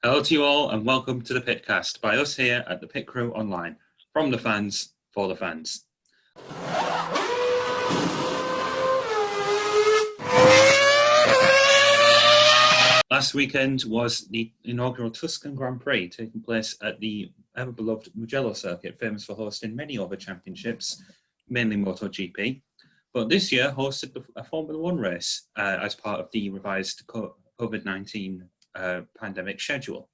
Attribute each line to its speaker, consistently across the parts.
Speaker 1: Hello to you all and welcome to the PitCast by us here at the Pit Crew Online. From the fans, for the fans. Last weekend was the inaugural Tuscan Grand Prix taking place at the ever-beloved Mugello circuit, famous for hosting many other championships, mainly MotoGP. But this year hosted a Formula One race as part of the revised COVID-19 pandemic schedule.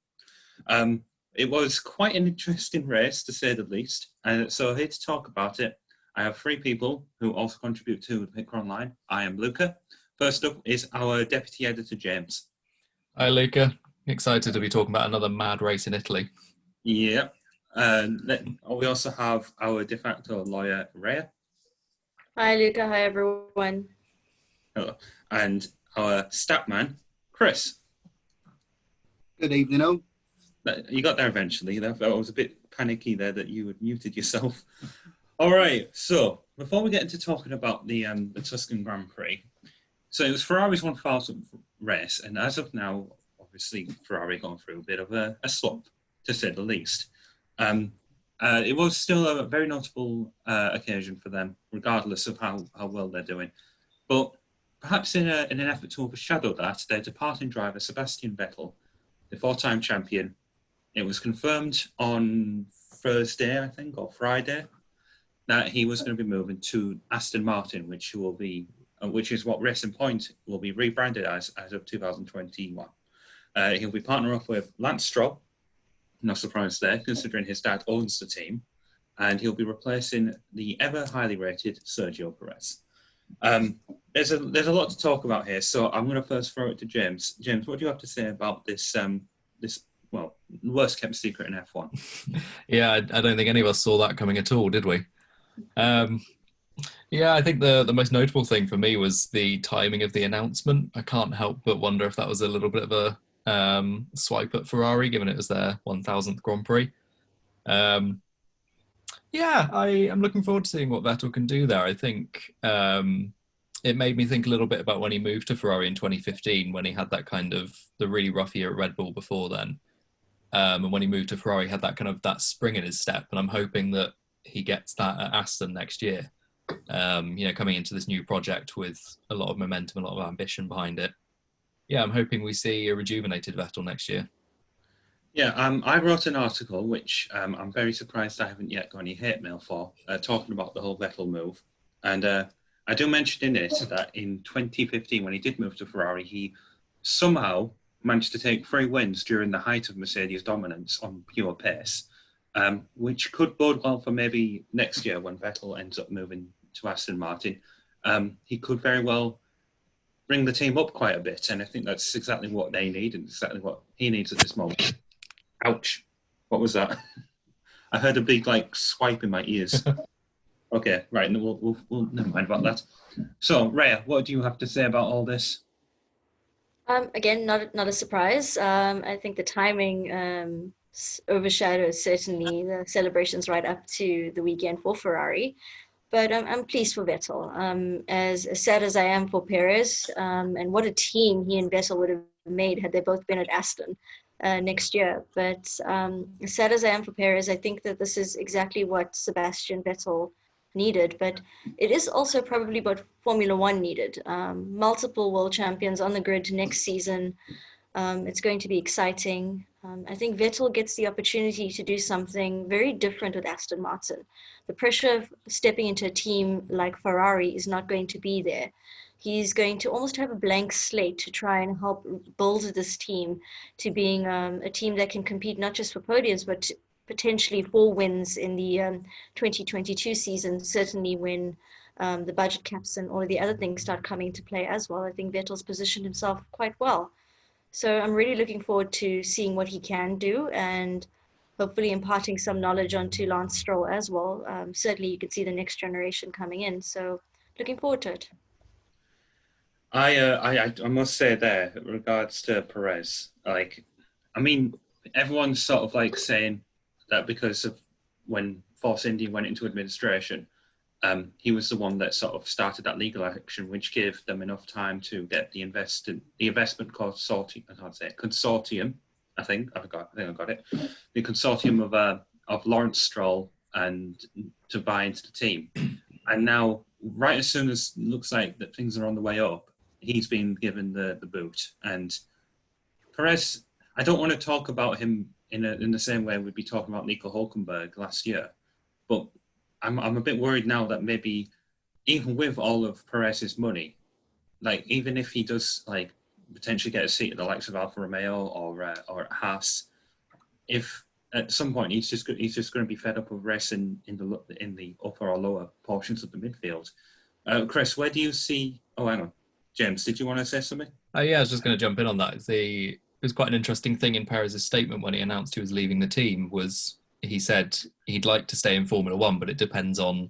Speaker 1: It was quite an interesting race, to say the least. And so here to talk about it, I have three people who also contribute to the Pit Crew Online. I am Luca. First up is our deputy editor, James.
Speaker 2: Hi, Luca. Excited to be talking about another mad race in Italy.
Speaker 1: Yeah. We also have our de facto lawyer, Rhea.
Speaker 3: Hi, Luca. Hi, everyone.
Speaker 1: Hello. And our stat man, Chris.
Speaker 4: Good evening, all.
Speaker 1: You got there eventually. I was a bit panicky there that you had muted yourself. All right. So before we get into talking about the Tuscan Grand Prix, so it was Ferrari's 1,000th race, and as of now, obviously Ferrari gone through a bit of a slump, to say the least. It was still a very notable occasion for them, regardless of how well they're doing. But perhaps in an effort to overshadow that, their departing driver, Sebastian Vettel, the four-time champion, it was confirmed on Thursday, I think, or Friday, that he was going to be moving to Aston Martin, which is what Racing Point will be rebranded as of 2021. He'll be partnering up with Lance Stroll, no surprise there, considering his dad owns the team, and he'll be replacing the ever highly rated Sergio Perez. There's a lot to talk about here, so I'm going to first throw it to James. James, what do you have to say about this worst kept secret in F1?
Speaker 2: Yeah, I don't think any of us saw that coming at all, did we? Yeah, I think the most notable thing for me was the timing of the announcement. I can't help but wonder if that was a little bit of a swipe at Ferrari, given it was their 1,000th Grand Prix. Yeah, I am looking forward to seeing what Vettel can do there. I think it made me think a little bit about when he moved to Ferrari in 2015, when he had that kind of the really rough year at Red Bull before then. And when he moved to Ferrari, he had that kind of that spring in his step. And I'm hoping that he gets that at Aston next year. Coming into this new project with a lot of momentum, a lot of ambition behind it. Yeah, I'm hoping we see a rejuvenated Vettel next year.
Speaker 1: Yeah, I wrote an article, which I'm very surprised I haven't yet got any hate mail for, talking about the whole Vettel move. And I do mention in it that in 2015, when he did move to Ferrari, he somehow managed to take 3 wins during the height of Mercedes' dominance on pure pace, which could bode well for maybe next year when Vettel ends up moving to Aston Martin. He could very well bring the team up quite a bit, and I think that's exactly what they need and exactly what he needs at this moment. Ouch. What was that? I heard a big, swipe in my ears. Okay, right, and we'll never mind about that. So, Rhea, what do you have to say about all this?
Speaker 3: Again, not a surprise. I think the timing overshadows certainly the celebrations right up to the weekend for Ferrari. But I'm pleased for Vettel. As sad as I am for Perez, and what a team he and Vettel would have made had they both been at Aston next year. But as sad as I am for Perez, I think that this is exactly what Sebastian Vettel needed. But it is also probably what Formula One needed. Multiple world champions on the grid next season. It's going to be exciting. I think Vettel gets the opportunity to do something very different with Aston Martin. The pressure of stepping into a team like Ferrari is not going to be there. He's going to almost have a blank slate to try and help build this team to being a team that can compete not just for podiums, but potentially for wins in the 2022 season, certainly when the budget caps and all of the other things start coming into play as well. I think Vettel's positioned himself quite well. So I'm really looking forward to seeing what he can do and hopefully imparting some knowledge onto Lance Stroll as well. Certainly you can see the next generation coming in. So looking forward to it.
Speaker 1: I must say there, in regards to Perez, everyone's sort of saying that because of when Force India went into administration, he was the one that sort of started that legal action, which gave them enough time to get the investment consortium I think I got it. The consortium of Lawrence Stroll and to buy into the team, and now right as soon as it looks like that things are on the way up, he's been given the boot. And Perez, I don't want to talk about him in the same way we'd be talking about Nico Hulkenberg last year, but I'm a bit worried now that maybe even with all of Perez's money, like even if he does like potentially get a seat at the likes of Alfa Romeo or Haas, if at some point he's just going to be fed up of racing in the upper or lower portions of the midfield. Chris, where do you see? Oh, hang on, James, did you want to say something?
Speaker 2: Yeah, I was just going to jump in on that. It was quite an interesting thing in Perez's statement when he announced he was leaving the team. Was he said he'd like to stay in Formula One, but it depends on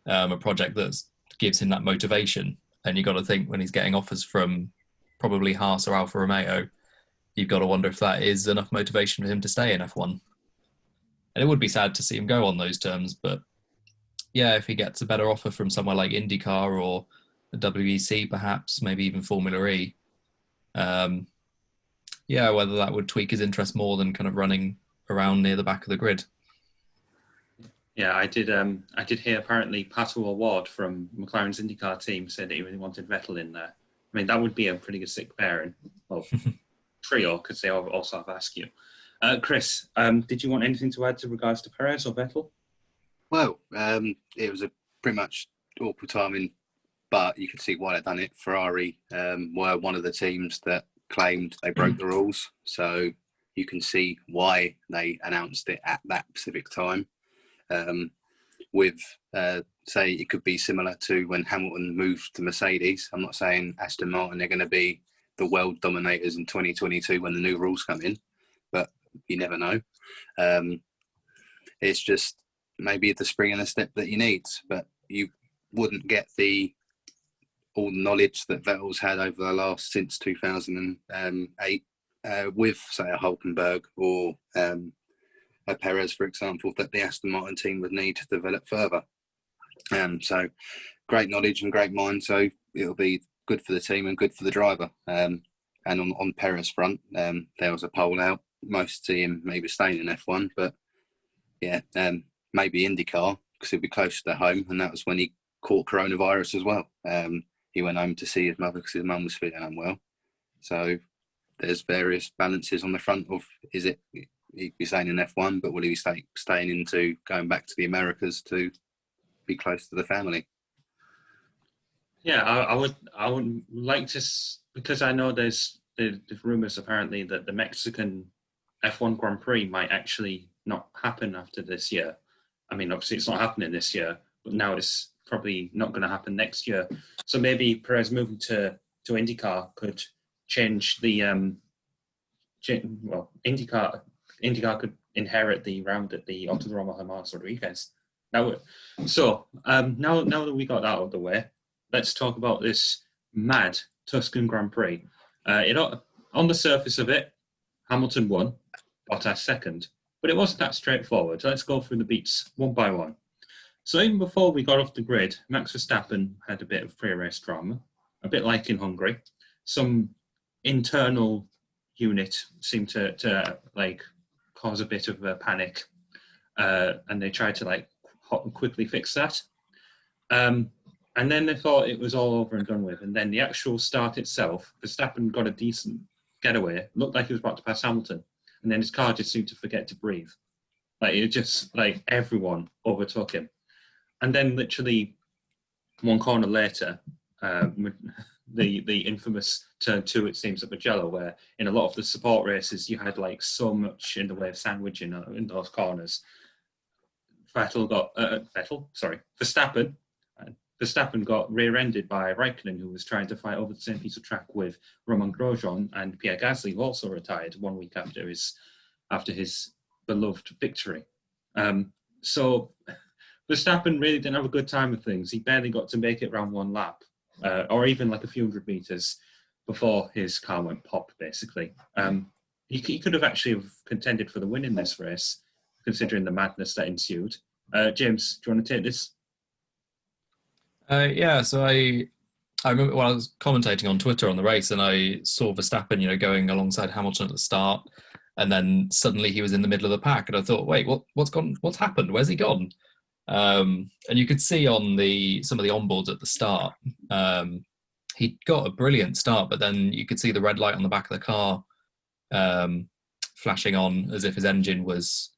Speaker 2: a project that gives him that motivation. And you got to think when he's getting offers from probably Haas or Alfa Romeo, you've got to wonder if that is enough motivation for him to stay in F1. And it would be sad to see him go on those terms, but yeah, if he gets a better offer from somewhere like IndyCar or the WEC, perhaps, maybe even Formula E, whether that would tweak his interest more than kind of running around near the back of the grid.
Speaker 1: Yeah, I did hear apparently Pato O'Ward from McLaren's IndyCar team said that he really wanted Vettel in there. I mean, that would be a pretty good sick pairing. Well, trio, because they also have Askew. Chris, did you want anything to add to regards to Perez or Vettel?
Speaker 4: Well, it was a pretty much awkward timing, but you could see why they'd done it. Ferrari were one of the teams that claimed they broke the rules, so you can see why they announced it at that specific time. Say it could be similar to when Hamilton moved to Mercedes. I'm not saying Aston Martin are going to be the world dominators in 2022 when the new rules come in, but you never know. It's just maybe the spring in the step that you need, but you wouldn't get all the knowledge that Vettel's had over the last since 2008 with, say, a Hulkenberg or a Perez, for example, that the Aston Martin team would need to develop further. So great knowledge and great mind. So it'll be good for the team and good for the driver. And on Perez front, there was a poll out. Most see him maybe staying in F1, but yeah, maybe IndyCar because he'll be close to home. And that was when he caught coronavirus as well. He went home to see his mother because his mum was feeling unwell. So there's various balances on the front of, is it he'd be staying in F1, but will he be staying into going back to the Americas to be close to the family?
Speaker 1: Yeah, I would like to, because I know there's rumours apparently that the Mexican F1 Grand Prix might actually not happen after this year. I mean, obviously it's not happening this year, but now it's probably not going to happen next year. So maybe Perez moving to IndyCar could change the IndyCar could inherit the round at the Autodromo Hermanos Rodriguez. Now that we got that out of the way, let's talk about this mad Tuscan Grand Prix. On the surface of it, Hamilton won, Bottas second, but it wasn't that straightforward. Let's go through the beats one by one. So even before we got off the grid, Max Verstappen had a bit of pre-race drama, a bit like in Hungary. Some internal unit seemed to like cause a bit of a panic, and they tried to like quickly fix that. And then they thought it was all over and done with. And then the actual start itself, Verstappen got a decent getaway. Looked like he was about to pass Hamilton. And then his car just seemed to forget to breathe. Like it just, like everyone overtook him. And then literally one corner later, the infamous turn 2, it seems, at Mugello, where in a lot of the support races, you had like so much in the way of sandwiching in those corners. Verstappen got rear-ended by Raikkonen, who was trying to fight over the same piece of track with Romain Grosjean and Pierre Gasly, who also retired 1 week after his beloved victory. So Verstappen really didn't have a good time of things. He barely got to make it round one lap, or even like a few hundred meters before his car went pop, basically. He could have actually contended for the win in this race, considering the madness that ensued. James, do you want to take this?
Speaker 2: So I remember when I was commentating on Twitter on the race, and I saw Verstappen, going alongside Hamilton at the start, and then suddenly he was in the middle of the pack, and I thought, wait, what's happened? Where's he gone? And you could see on some of the onboards at the start, he got a brilliant start, but then you could see the red light on the back of the car flashing on as if his engine was,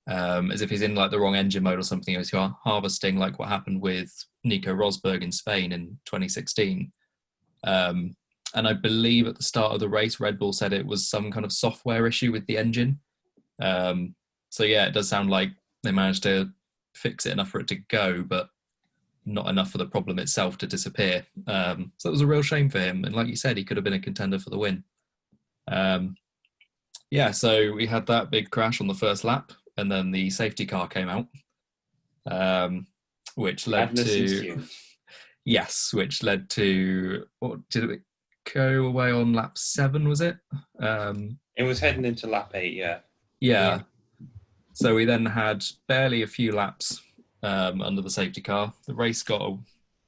Speaker 2: as if he's in like the wrong engine mode or something. He was harvesting, like what happened with Nico Rosberg in Spain in 2016. And I believe at the start of the race, Red Bull said it was some kind of software issue with the engine. So yeah, it does sound like they managed to fix it enough for it to go, but not enough for the problem itself to disappear. So it was a real shame for him. And like you said, he could have been a contender for the win. Yeah, so we had that big crash on the first lap, and then the safety car came out, which led to... Yes, which led to... What did it go away on lap 7, was it?
Speaker 1: It was heading into lap 8, yeah.
Speaker 2: Yeah. So we then had barely a few laps under the safety car. The race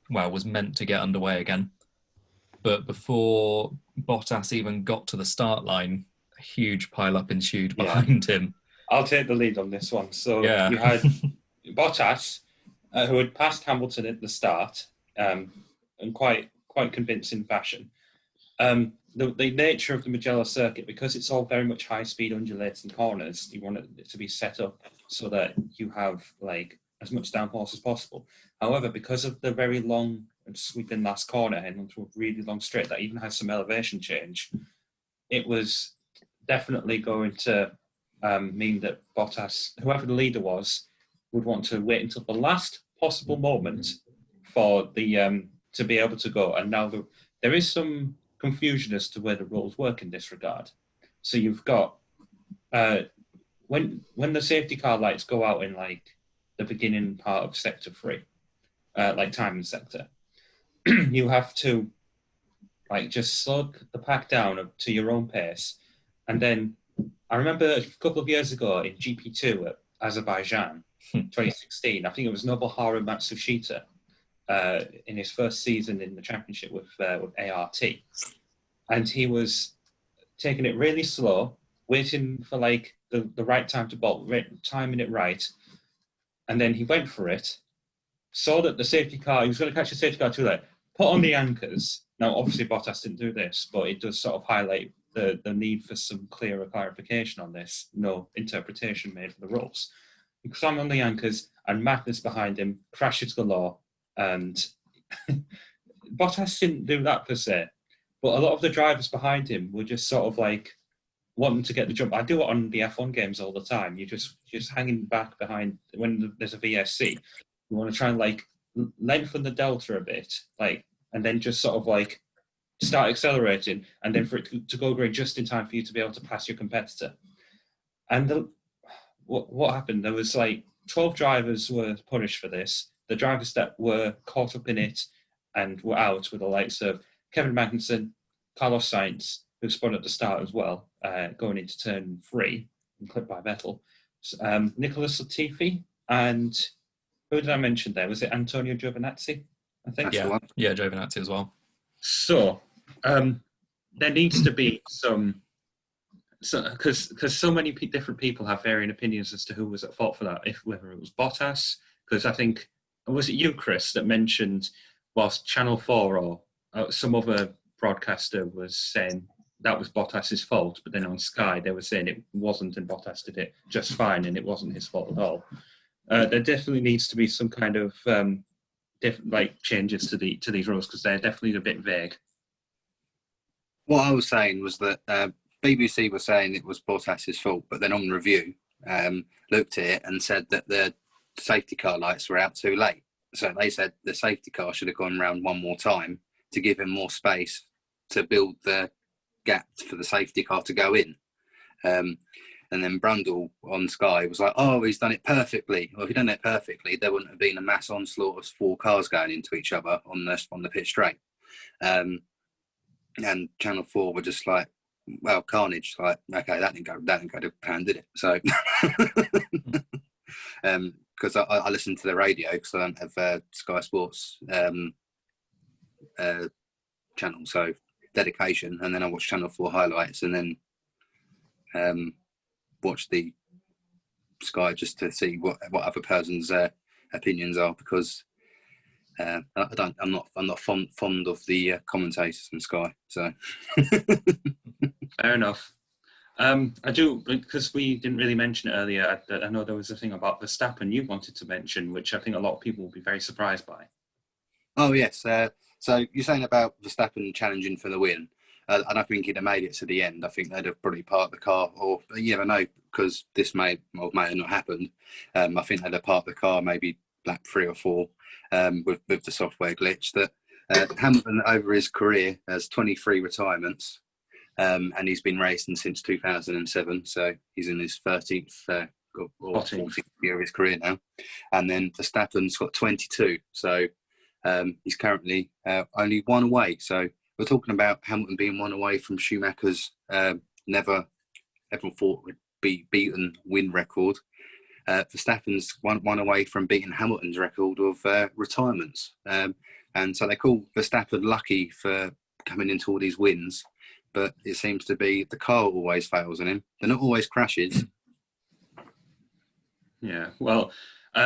Speaker 2: was meant to get underway again. But before Bottas even got to the start line, a huge pile-up ensued behind him.
Speaker 1: I'll take the lead on this one. So you had Bottas, who had passed Hamilton at the start, in quite convincing fashion. The nature of the Mugello circuit, because it's all very much high-speed undulating corners, you want it to be set up so that you have like as much downforce as possible. However, because of the very long and sweeping last corner and onto a really long straight that even has some elevation change, it was definitely going to mean that Bottas, whoever the leader was, would want to wait until the last possible moment for the to be able to go. And now there is some confusion as to where the rules work in this regard. So you've got when the safety car lights go out in like the beginning part of sector 3, like timing sector, you have to like just slow the pack down to your own pace. And then I remember a couple of years ago in GP2 at Azerbaijan, 2016, I think it was Nobuharu Matsushita in his first season in the championship with ART. And he was taking it really slow, waiting for like the right time to bolt, timing it right. And then he went for it, saw that the safety car, he was going to catch the safety car too late, put on the anchors. Now, obviously, Bottas didn't do this, but it does sort of highlight the need for some clearer clarification on this. No interpretation made for the rules. He climbed on the anchors, and Magnus behind him, crashes galore. And Bottas didn't do that per se, but a lot of the drivers behind him were just sort of like wanting to get the jump. I do it on the F1 games all the time. You're just hanging back behind when there's a VSC. You want to try and like lengthen the delta a bit, like, and then just sort of like start accelerating, and then for it to go green just in time for you to be able to pass your competitor. And what happened? There was like 12 drivers were punished for this. The drivers that were caught up in it and were out were the likes of Kevin Magnussen, Carlos Sainz, who spun at the start as well, going into turn 3 and clipped by Vettel. Nicholas Latifi, and who did I mention there? Was it Antonio Giovinazzi? I think.
Speaker 2: Yeah, Giovinazzi as well.
Speaker 1: So there needs to be some, because so many different people have varying opinions as to who was at fault for that. Whether it was Bottas, because I think, was it you, Chris, that mentioned whilst Channel 4 or some other broadcaster was saying that was Bottas's fault, but then on Sky they were saying it wasn't and Bottas did it just fine and it wasn't his fault at all. There definitely needs to be some kind of like changes to these rules, because they're definitely a bit vague.
Speaker 4: What I was saying was that BBC was saying it was Bottas's fault, but then on review looked at it and said that the safety car lights were out too late. So they said the safety car should have gone round one more time to give him more space to build the gap for the safety car to go in. And then Brundle on Sky was like, oh, he's done it perfectly. Well, if he'd done it perfectly, there wouldn't have been a mass onslaught of 4 cars going into each other on the pit straight. And Channel 4 were just like, well, carnage. Like, okay, that didn't go to plan, did it? So, because I listen to the radio because I don't have Sky Sports channel, so dedication, and then I watch Channel 4 highlights, and then watch the Sky just to see what other person's opinions are, because I'm not fond of the commentators from Sky. So
Speaker 1: Fair enough. I do, because we didn't really mention it earlier. I know there was a thing about Verstappen you wanted to mention, which I think a lot of people will be very surprised by.
Speaker 4: Oh yes. So you're saying about Verstappen challenging for the win. I don't think he'd have made it to the end. I think they'd have probably parked the car, or you never know, because this may have not happened. I think they'd have parked the car maybe lap 3 or 4 with the software glitch. That Hamilton over his career has 23 retirements, and he's been racing since 2007. So he's in his 13th or 14th year of his career now. And then Verstappen's got 22. So he's currently only 1 away. So we're talking about Hamilton being 1 away from Schumacher's never everyone thought would be beaten win record. Verstappen's one away from beating Hamilton's record of retirements. And so they call Verstappen lucky for coming into all these wins, but it seems to be the car always fails on him. They're not always crashes.
Speaker 1: Yeah, well,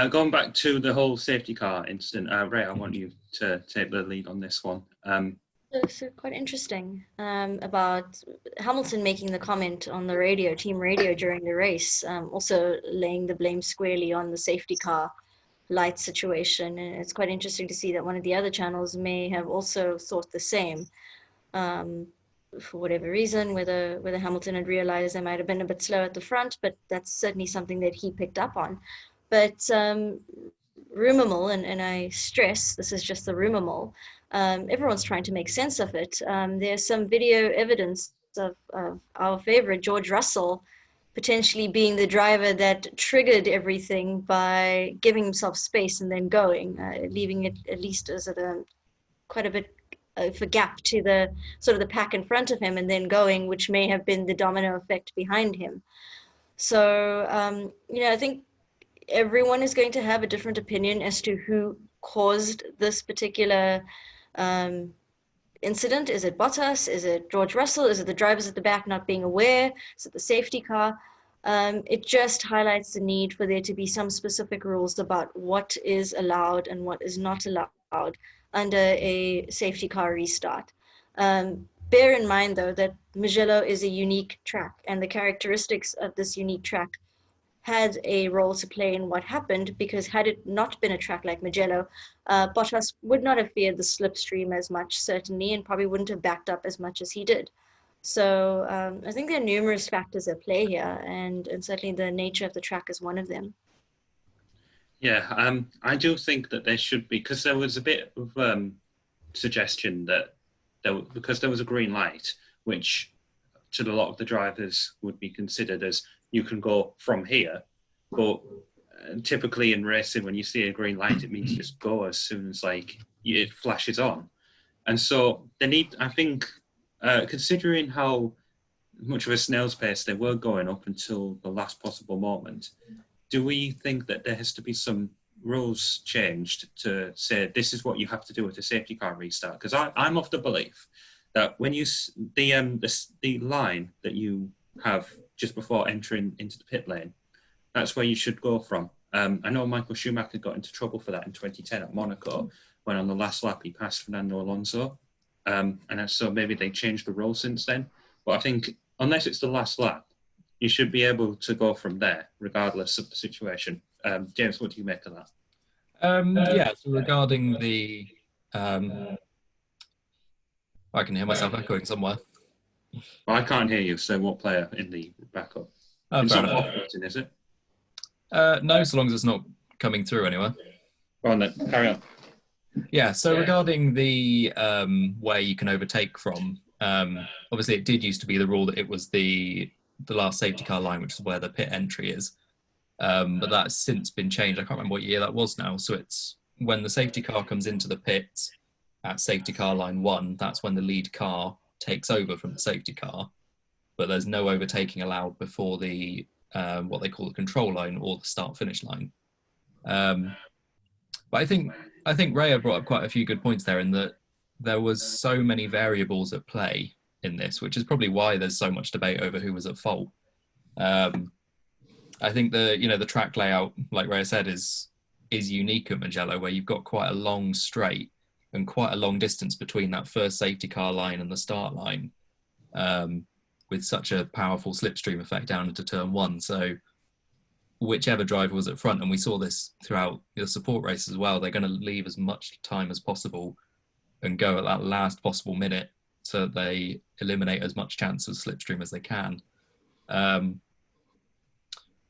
Speaker 1: going back to the whole safety car incident, Ray, I want you to take the lead on this one.
Speaker 3: So quite interesting about Hamilton making the comment on the radio, team radio during the race, also laying the blame squarely on the safety car light situation. And it's quite interesting to see that one of the other channels may have also thought the same, for whatever reason, whether Hamilton had realized they might have been a bit slow at the front, but that's certainly something that he picked up on. But rumor mill, and I stress this is just the rumor mill, everyone's trying to make sense of it. There's some video evidence of our favorite George Russell potentially being the driver that triggered everything by giving himself space and then going, leaving it at least as quite a bit of a gap to the sort of the pack in front of him, and then going, which may have been the domino effect behind him. So I think everyone is going to have a different opinion as to who caused this particular incident. Is it Bottas? Is it George Russell? Is it the drivers at the back not being aware? Is it the safety car? It just highlights the need for there to be some specific rules about what is allowed and what is not allowed under a safety car restart. Bear in mind, though, that Mugello is a unique track, and the characteristics of this unique track had a role to play in what happened, because had it not been a track like Mugello, Bottas would not have feared the slipstream as much, certainly, and probably wouldn't have backed up as much as he did. So I think there are numerous factors at play here, and certainly the nature of the track is one of them.
Speaker 1: Yeah, I do think that there should be, because there was a bit of suggestion that because there was a green light, which to a lot of the drivers would be considered as you can go from here, but typically in racing, when you see a green light, it means just go as soon as it flashes on. And so they need, I think, considering how much of a snail's pace they were going up until the last possible moment, do we think that there has to be some rules changed to say this is what you have to do with a safety car restart? Because I'm of the belief that when you the line that you have just before entering into the pit lane, that's where you should go from. I know Michael Schumacher got into trouble for that in 2010 at Monaco, when on the last lap he passed Fernando Alonso. And so maybe they changed the rule since then. But I think unless it's the last lap, you should be able to go from there, regardless of the situation. James, what do you make of that?
Speaker 2: So regarding the... I can hear myself echoing somewhere.
Speaker 1: Well, I can't hear you, so what player in the backup? It's not off-button, is it?
Speaker 2: No, so long as it's not coming through anywhere.
Speaker 1: Go on then, carry on.
Speaker 2: Yeah, so regarding the where you can overtake from, obviously it did used to be the rule that it was the last safety car line, which is where the pit entry is. But that's since been changed. I can't remember what year that was now. So it's when the safety car comes into the pit at safety car line 1, that's when the lead car takes over from the safety car. But there's no overtaking allowed before the what they call the control line or the start-finish line. But I think Rhea brought up quite a few good points there, in that there was so many variables at play in this, which is probably why there's so much debate over who was at fault. I think the track layout, like Rhea said, is unique at Mugello, where you've got quite a long straight and quite a long distance between that first safety car line and the start line, with such a powerful slipstream effect down into turn one. So whichever driver was at front, and we saw this throughout the support race as well, they're going to leave as much time as possible and go at that last possible minute so that they eliminate as much chance of slipstream as they can.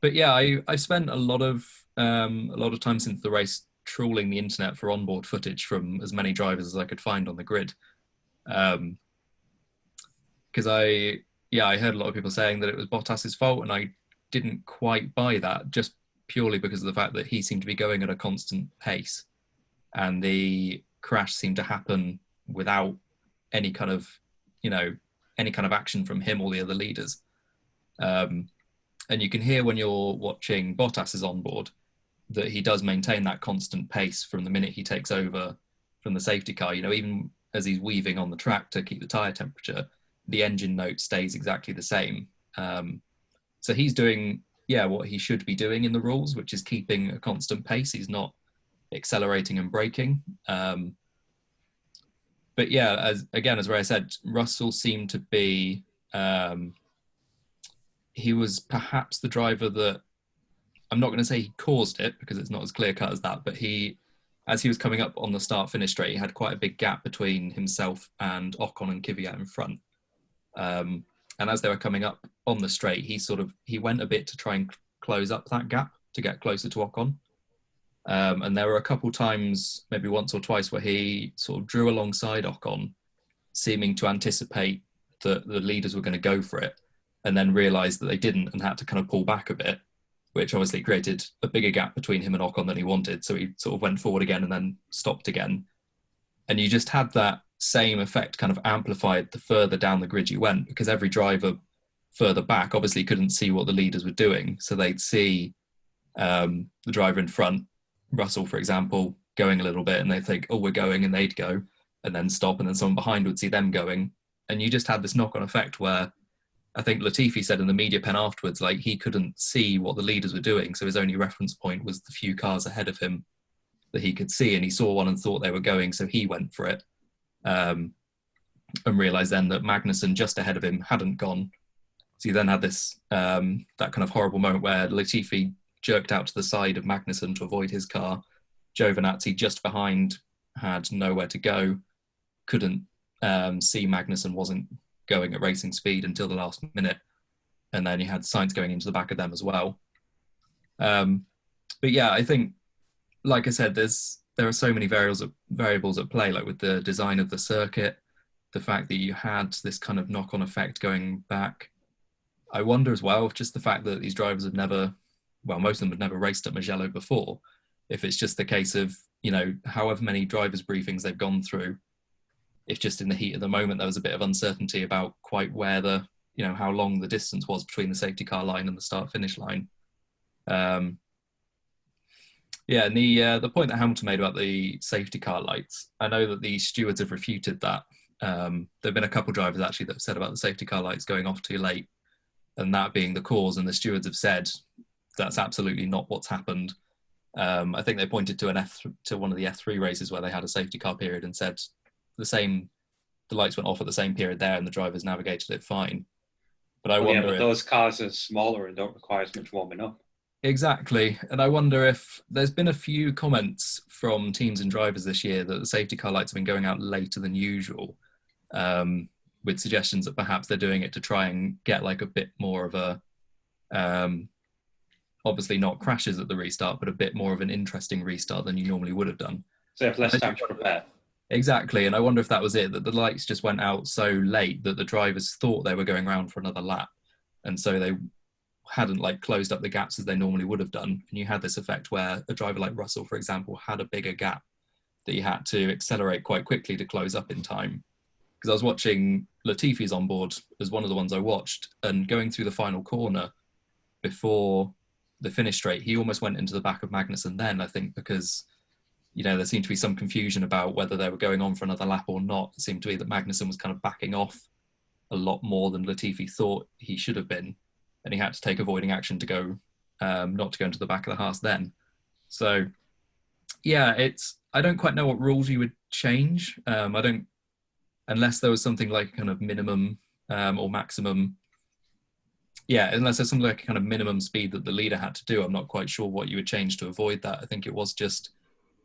Speaker 2: But yeah, I've spent a lot of time since the race trawling the internet for onboard footage from as many drivers as I could find on the grid, because I heard a lot of people saying that it was Bottas's fault, and I didn't quite buy that, just purely because of the fact that he seemed to be going at a constant pace, and the crash seemed to happen without any kind of action from him or the other leaders. And you can hear when you're watching Bottas's onboard that he does maintain that constant pace from the minute he takes over from the safety car. Even as he's weaving on the track to keep the tyre temperature, the engine note stays exactly the same. So he's doing, what he should be doing in the rules, which is keeping a constant pace. He's not accelerating and braking. But yeah, as Ray said, Russell seemed to be, he was perhaps the driver that, I'm not going to say he caused it because it's not as clear cut as that, but as he was coming up on the start finish straight, he had quite a big gap between himself and Ocon and Kvyat in front. And as they were coming up on the straight, he went a bit to try and close up that gap to get closer to Ocon. And there were a couple times, maybe once or twice, where he sort of drew alongside Ocon, seeming to anticipate that the leaders were going to go for it, and then realised that they didn't and had to kind of pull back a bit, which obviously created a bigger gap between him and Ocon than he wanted. So he sort of went forward again and then stopped again. And you just had that same effect kind of amplified the further down the grid you went, because every driver further back obviously couldn't see what the leaders were doing. So they'd see the driver in front, Russell, for example, going a little bit, and they'd think, oh, we're going, and they'd go and then stop, and then someone behind would see them going. And you just had this knock-on effect where I think Latifi said in the media pen afterwards, like, he couldn't see what the leaders were doing. So his only reference point was the few cars ahead of him that he could see. And he saw one and thought they were going, so he went for it. And realised then that Magnussen just ahead of him hadn't gone. So he then had this, that kind of horrible moment where Latifi jerked out to the side of Magnussen to avoid his car. Giovinazzi just behind had nowhere to go, couldn't see Magnussen wasn't going at racing speed until the last minute, and then you had Sainz going into the back of them as well. But yeah, I think, like I said, there are so many variables at play, like with the design of the circuit, the fact that you had this kind of knock-on effect going back. I wonder as well if just the fact that these drivers have never, well, most of them had never raced at Mugello before, if it's just the case of, however many drivers' briefings they've gone through, if just in the heat of the moment there was a bit of uncertainty about quite where how long the distance was between the safety car line and the start-finish line. And the point that Hamilton made about the safety car lights, I know that the stewards have refuted that. There have been a couple of drivers actually that have said about the safety car lights going off too late and that being the cause, and the stewards have said that's absolutely not what's happened. I think they pointed to one of the F3 races where they had a safety car period and said the lights went off at the same period there and the drivers navigated it fine. But I wonder if
Speaker 1: those cars are smaller and don't require as much warming up.
Speaker 2: Exactly. And I wonder if there's been a few comments from teams and drivers this year that the safety car lights have been going out later than usual, with suggestions that perhaps they're doing it to try and get like a bit more of a, obviously not crashes at the restart, but a bit more of an interesting restart than you normally would have done.
Speaker 1: So you have less time to prepare.
Speaker 2: Exactly. And I wonder if that was it, that the lights just went out so late that the drivers thought they were going around for another lap. And so they hadn't closed up the gaps as they normally would have done. And you had this effect where a driver like Russell, for example, had a bigger gap that he had to accelerate quite quickly to close up in time. Because I was watching Latifi's on board as one of the ones I watched, and going through the final corner before the finish straight, he almost went into the back of Magnussen then, I think, because there seemed to be some confusion about whether they were going on for another lap or not. It seemed to be that Magnussen was kind of backing off a lot more than Latifi thought he should have been, and he had to take avoiding action to go not to go into the back of the Haas then. So, yeah, I don't quite know what rules you would change. I don't, unless there was something like kind of minimum or maximum. Yeah, unless there's something like a kind of minimum speed that the leader had to do, I'm not quite sure what you would change to avoid that. I think it was just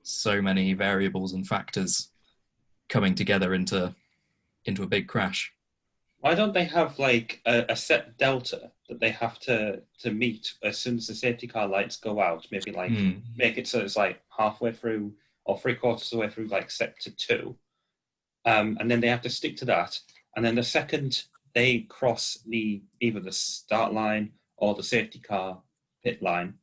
Speaker 2: so many variables and factors coming together into a big crash.
Speaker 1: Why don't they have like a set delta that they have to meet as soon as the safety car lights go out? Maybe like make it so it's like halfway through or 3/4 of the way through like sector 2. And then they have to stick to that. And then the second they cross either the start line or the safety car pit line,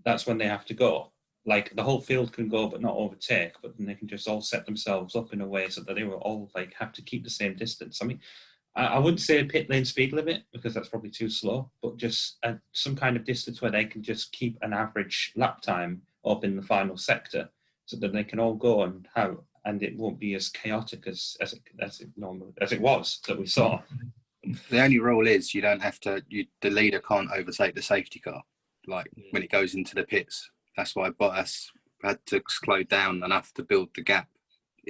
Speaker 1: that's when they have to go. Like the whole field can go but not overtake, but then they can just all set themselves up in a way so that they will all like have to keep the same distance. I mean, I wouldn't say pit lane speed limit because that's probably too slow, but just some kind of distance where they can just keep an average lap time up in the final sector so that they can all go and it won't be as chaotic as it was that we saw.
Speaker 4: The only rule is you don't have to. The leader can't overtake the safety car, like when it goes into the pits. That's why Bottas had to slow down enough to build the gap.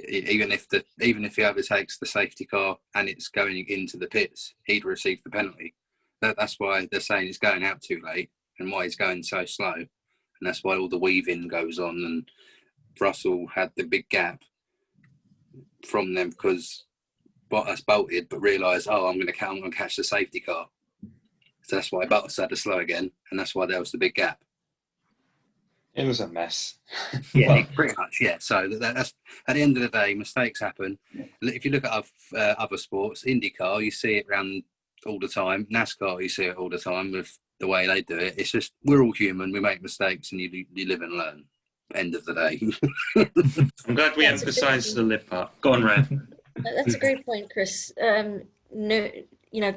Speaker 4: Even if he overtakes the safety car and it's going into the pits, he'd receive the penalty. That's why they're saying he's going out too late and why he's going so slow, and that's why all the weaving goes on. And Russell had the big gap from them because Bottas bolted, but realised, I'm going to catch the safety car. So that's why Bottas had to slow again, and that's why there was the big gap.
Speaker 1: It was a mess.
Speaker 4: Yeah, pretty much. Yeah. So that's at the end of the day, mistakes happen. If you look at other sports, IndyCar, you see it around all the time. NASCAR, you see it all the time with the way they do it. It's just we're all human. We make mistakes, and you live and learn. End of the day.
Speaker 1: I'm glad we emphasised the live part. Go on, Rhea.
Speaker 3: That's a great point, Chris. No,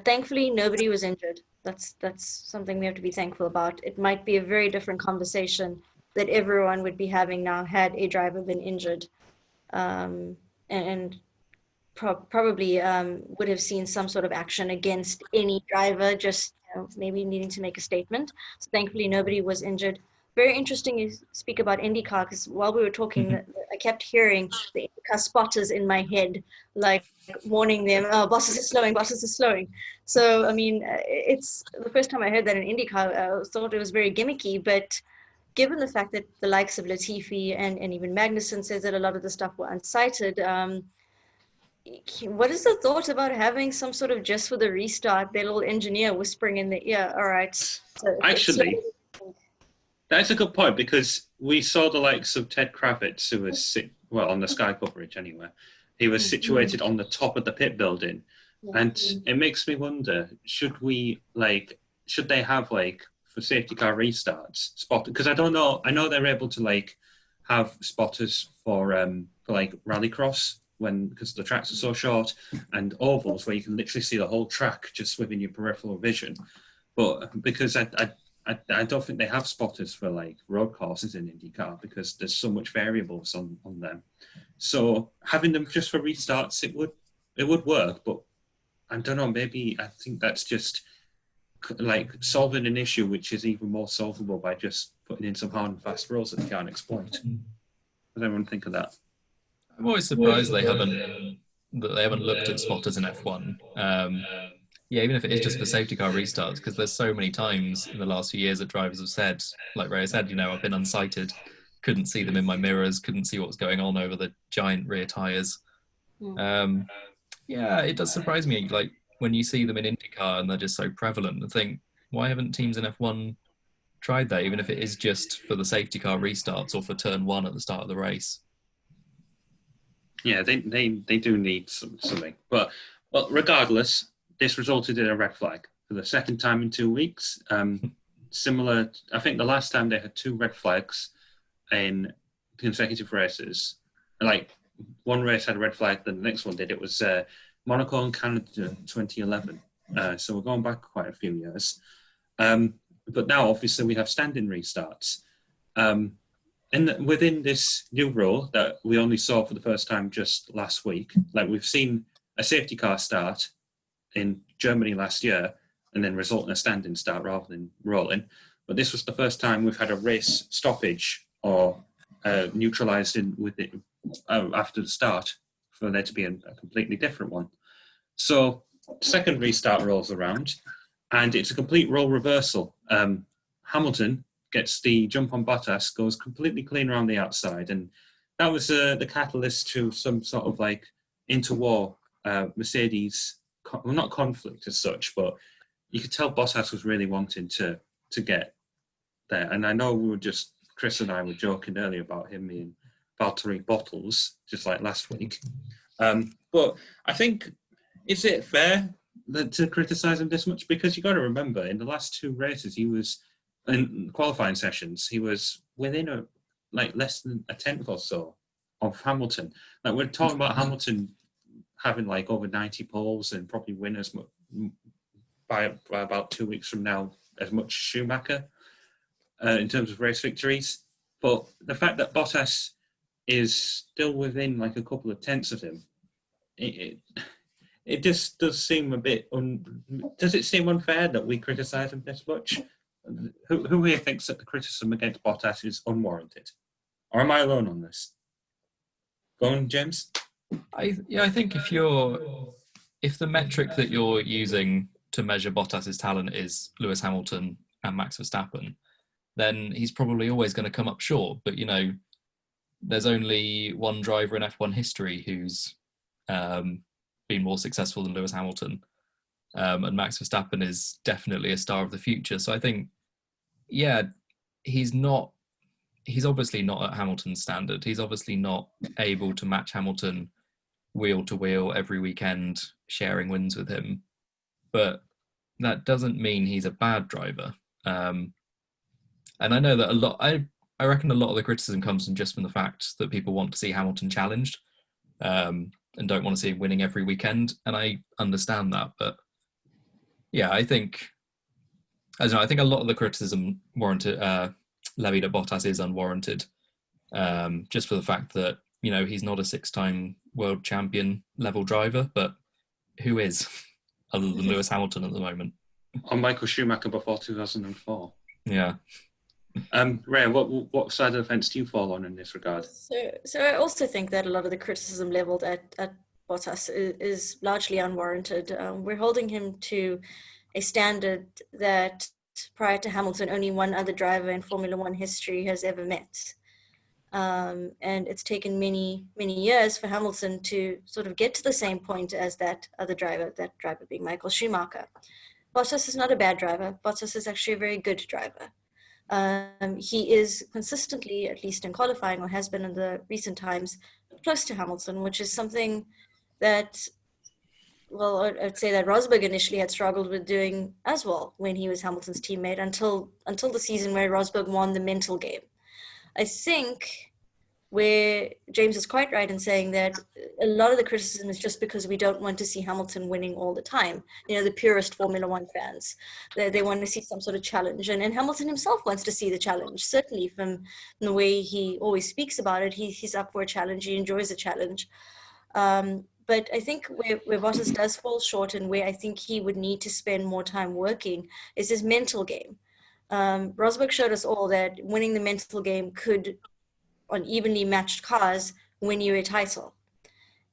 Speaker 3: thankfully nobody was injured. That's something we have to be thankful about. It might be a very different conversation that everyone would be having now had a driver been injured, and probably would have seen some sort of action against any driver, just maybe needing to make a statement. So thankfully nobody was injured. Very interesting you speak about IndyCar, because while we were talking, I kept hearing the IndyCar spotters in my head, like warning them, Bottas is slowing. So, I mean, it's the first time I heard that in IndyCar, I thought it was very gimmicky, but given the fact that the likes of Latifi and even Magnussen says that a lot of the stuff were unsighted, what is the thought about having some sort of just for the restart, their little engineer whispering in the ear, all right. So
Speaker 1: actually, that's a good point, because we saw the likes of Ted Kravitz, who was on the Sky coverage anyway. He was situated on the top of the pit building, and it makes me wonder: should they have for safety car restarts spot? Because I don't know. I know they're able to have spotters for rallycross because the tracks are so short, and ovals where you can literally see the whole track just within your peripheral vision. But because I don't think they have spotters for road courses in IndyCar because there's so much variables on them. So having them just for restarts, it would work, but I don't know. Maybe I think that's just solving an issue which is even more solvable by just putting in some hard and fast rules that they can't exploit. Does everyone think of that?
Speaker 2: I'm always surprised they haven't looked at spotters in F1. Even if it is just for safety car restarts, because there's so many times in the last few years that drivers have said, like Rhea said, I've been unsighted, couldn't see them in my mirrors, couldn't see what was going on over the giant rear tyres. It does surprise me, when you see them in IndyCar and they're just so prevalent, I think, why haven't teams in F1 tried that, even if it is just for the safety car restarts or for turn 1 at the start of the race?
Speaker 1: Yeah, they do need something. But regardless, this resulted in a red flag for the second time in 2 weeks. Similar, I think the last time they had 2 red flags in consecutive races. One race had a red flag, then the next one did. It was Monaco and Canada 2011. So we're going back quite a few years. But now, obviously, we have standing restarts. Within this new rule that we only saw for the first time just last week, we've seen a safety car start in Germany last year and then result in a standing start rather than rolling. but this was the first time we've had a race stoppage or neutralised with it after the start for there to be a completely different one. So second restart rolls around, and it's a complete role reversal. Hamilton gets the jump on Bottas, goes completely clean around the outside, and that was the catalyst to some sort of like interwar Mercedes, well, not conflict as such, but you could tell Bottas was really wanting to get there. And I know Chris and I were joking earlier about him being Valtteri Bottles, just like last week. But I think, is it fair to criticise him this much? Because you got to remember, in the last two races, he was in qualifying sessions, he was within less than a tenth or so of Hamilton. Like, we're talking about Hamilton having like over 90 poles and probably win as much by about 2 weeks from now as much as Schumacher in terms of race victories. But the fact that Bottas is still within like a couple of tenths of him, it just does seem a bit. Does it seem unfair that we criticise him this much? Who here thinks that the criticism against Bottas is unwarranted, or am I alone on this? Go on, James.
Speaker 2: I think if the metric that you're using to measure Bottas's talent is Lewis Hamilton and Max Verstappen, then he's probably always going to come up short. But there's only one driver in F1 history who's been more successful than Lewis Hamilton, and Max Verstappen is definitely a star of the future. So I think, he's obviously not at Hamilton's standard. He's obviously not able to match Hamilton wheel to wheel every weekend, sharing wins with him. But that doesn't mean he's a bad driver. And I know that I reckon a lot of the criticism comes from the fact that people want to see Hamilton challenged and don't want to see him winning every weekend. And I understand that. But I think a lot of the criticism levied at Bottas is unwarranted, just for the fact that, he's not a 6-time world champion level driver, but who is, other than Lewis Hamilton at the moment?
Speaker 1: Or Michael Schumacher before 2004.
Speaker 2: Yeah.
Speaker 1: Rhea, what side of the fence do you fall on in this regard?
Speaker 3: So I also think that a lot of the criticism leveled at Bottas is largely unwarranted. We're holding him to a standard that prior to Hamilton, only one other driver in Formula One history has ever met. And it's taken many, many years for Hamilton to sort of get to the same point as that driver being Michael Schumacher. Bottas is not a bad driver. Bottas is actually a very good driver. He is consistently, at least in qualifying, or has been in the recent times, close to Hamilton, which is something that, I'd say that Rosberg initially had struggled with doing as well when he was Hamilton's teammate until the season where Rosberg won the mental game. I think where James is quite right in saying that a lot of the criticism is just because we don't want to see Hamilton winning all the time. The purest Formula One fans, they want to see some sort of challenge. And Hamilton himself wants to see the challenge, certainly from the way he always speaks about it. He's up for a challenge. He enjoys a challenge. But I think where Bottas does fall short and where I think he would need to spend more time working is his mental game. Rosberg showed us all that winning the mental game could, on evenly matched cars, win you a title.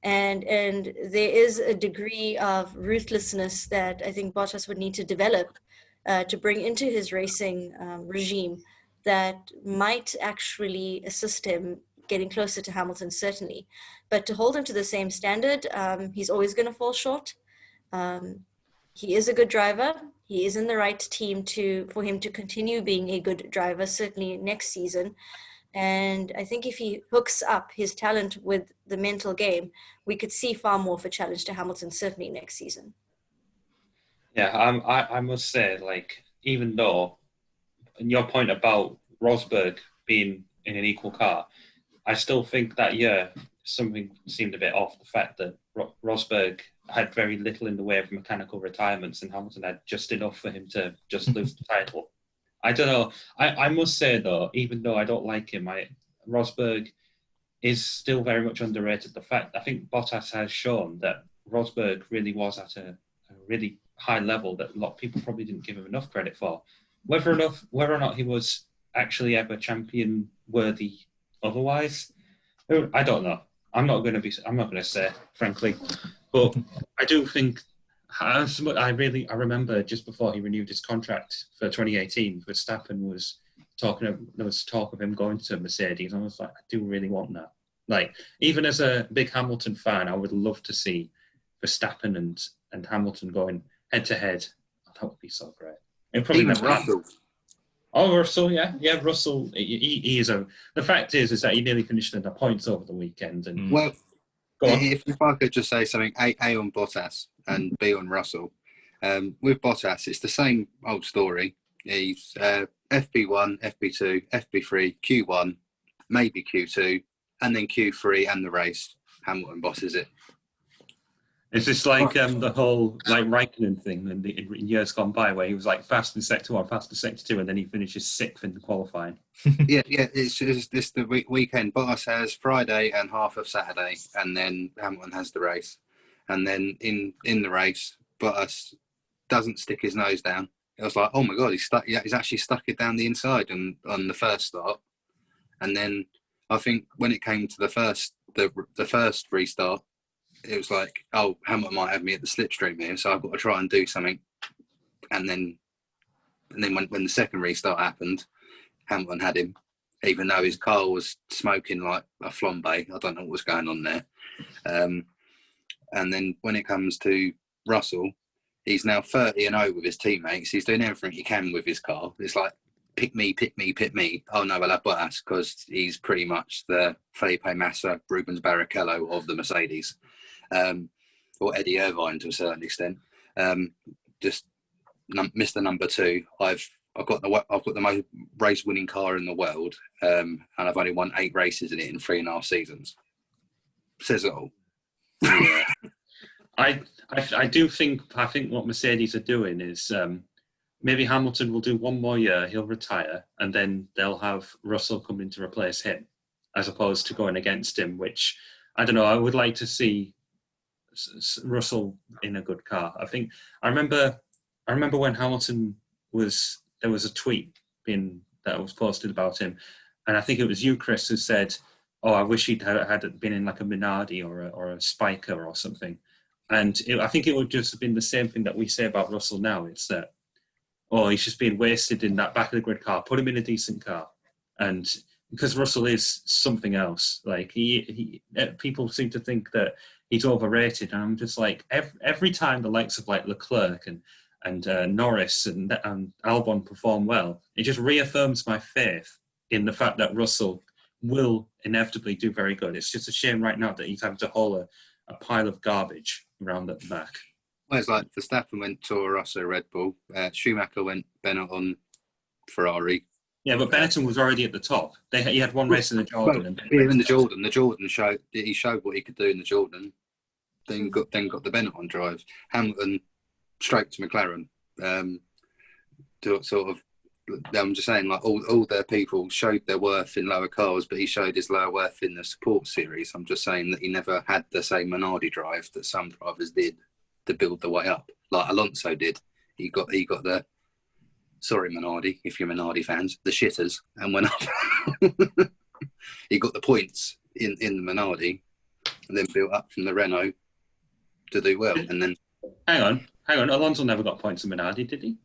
Speaker 3: And there is a degree of ruthlessness that I think Bottas would need to develop to bring into his racing regime that might actually assist him getting closer to Hamilton, certainly. But to hold him to the same standard, he's always going to fall short. He is a good driver. He is in the right team for him to continue being a good driver, certainly next season. And I think if he hooks up his talent with the mental game, we could see far more of a challenge to Hamilton, certainly next season.
Speaker 1: Yeah, I must say, even though, your point about Rosberg being in an equal car, I still think that year something seemed a bit off. The fact that Rosberg had very little in the way of mechanical retirements and Hamilton had just enough for him to just lose the title. I don't know. I must say, though, even though I don't like him, Rosberg is still very much underrated. I think Bottas has shown that Rosberg really was at a really high level that a lot of people probably didn't give him enough credit for. whether or not he was actually ever champion worthy otherwise, I don't know. I'm not going to say, frankly, but I do think I remember just before he renewed his contract for 2018, Verstappen there was talk of him going to Mercedes. I was like, I do really want that. Like, even as a big Hamilton fan, I would love to see Verstappen and Hamilton going head to head. That would be so great. It probably
Speaker 4: Even
Speaker 1: never
Speaker 4: Russell.
Speaker 1: happened. Oh, Russell, yeah, Russell. He is a. The fact is that he nearly finished in the points over the weekend. And
Speaker 4: Well,
Speaker 1: go on.
Speaker 4: if I could just say something, A on Bottas and B on Russell. With Bottas, it's the same old story. He's FP1, FP2, FP3, Q1, maybe Q2, and then Q3 and the race. Hamilton bosses it.
Speaker 1: It's just like the whole like Raikkonen thing in years gone by, where he was like fast in sector 1, fast in sector 2, and then he finishes 6th in the qualifying.
Speaker 4: Yeah. It's the weekend. Bottas has Friday and half of Saturday, and then Hamilton has the race. And then in the race, Bottas doesn't stick his nose down. It was like, oh my god, he's actually stuck it down the inside on the first start. And then I think when it came to the first restart, it was like, oh, Hamilton might have me at the slipstream here, so I've got to try and do something. And then when the second restart happened, Hamilton had him, even though his car was smoking like a flambe. I don't know what was going on there. And then when it comes to Russell, he's now 30-0 with his teammates. He's doing everything he can with his car. It's like, pick me, pick me, pick me. Oh no, I'll have Bottas, because he's pretty much the Felipe Massa, Rubens Barrichello of the Mercedes. Or Eddie Irvine to a certain extent. Just Mr. Number 2. I've got the most race winning car in the world, and I've only won 8 races in it in 3.5 seasons. Says it all.
Speaker 1: Yeah. I think what Mercedes are doing is maybe Hamilton will do one more year, he'll retire, and then they'll have Russell come in to replace him, as opposed to going against him. Which I don't know. I would like to see Russell in a good car. I remember when Hamilton there was a tweet that was posted about him, and I think it was you, Chris, who said, "Oh, I wish he'd had been in like a Minardi or a Spiker or something." And I think it would just have been the same thing that we say about Russell now. It's that, oh, he's just being wasted in that back of the grid car. Put him in a decent car, and because Russell is something else. Like people seem to think that he's overrated, and I'm just like, every time the likes of like Leclerc and Norris and Albon perform well, it just reaffirms my faith in the fact that Russell will inevitably do very good. It's just a shame right now that he's having to haul a pile of garbage around at the back.
Speaker 4: Well, it's like Verstappen went Toro Rosso Red Bull, Schumacher went Benetton Ferrari.
Speaker 1: Yeah, but Benetton was already at the top. He had one race in the Jordan.
Speaker 4: In the Jordan showed what he could do in the Jordan. Then got the Benetton drive. Hamilton straight to McLaren. To sort of, I'm just saying, like all their people showed their worth in lower cars, but he showed his lower worth in the support series. I'm just saying that he never had the same Minardi drive that some drivers did to build the way up, like Alonso did. He got the, sorry Minardi, if you're Minardi fans, the shitters, and went up. He got the points in the Minardi, and then built up from the Renault to do well. And then
Speaker 1: hang on, Alonso never got points in Minardi, did he?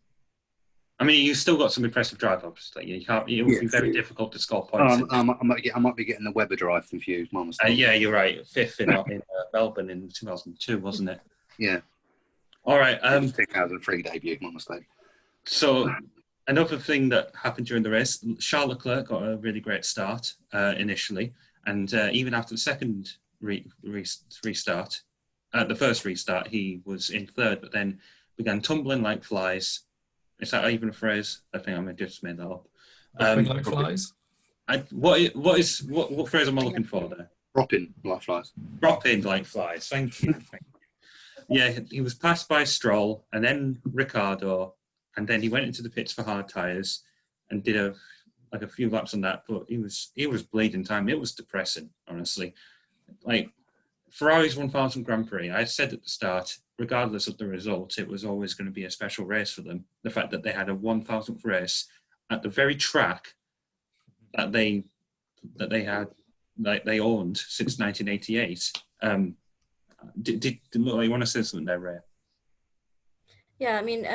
Speaker 1: I mean, you still got some impressive drive, obviously. You can't. It would be very difficult to score points.
Speaker 4: I might be getting the Weber drive confused.
Speaker 1: Yeah, you're right. 5th in Melbourne in 2002, wasn't it?
Speaker 4: Yeah.
Speaker 1: All right.
Speaker 4: 2003 debut. My mistake.
Speaker 1: So another thing that happened during the race, Charles Leclerc got a really great start initially, and even after the second restart, the first restart, he was in 3rd, but then began tumbling like flies. Is that even a phrase? I think I just made that up.
Speaker 2: Like flies?
Speaker 1: What phrase am I looking for there?
Speaker 4: Dropping like flies.
Speaker 1: Dropping like flies. Thank you. Yeah, he was passed by Stroll and then Ricciardo, and then he went into the pits for hard tyres and did a few laps on that. But he was bleeding time. It was depressing, honestly. Like Ferrari's 1000 Grand Prix. I said at the start, regardless of the result, it was always going to be a special race for them. The fact that they had a 1,000th race at the very track that they had, like they owned since 1988. Did look like you want to say something there, Rhea?
Speaker 3: Yeah, I mean,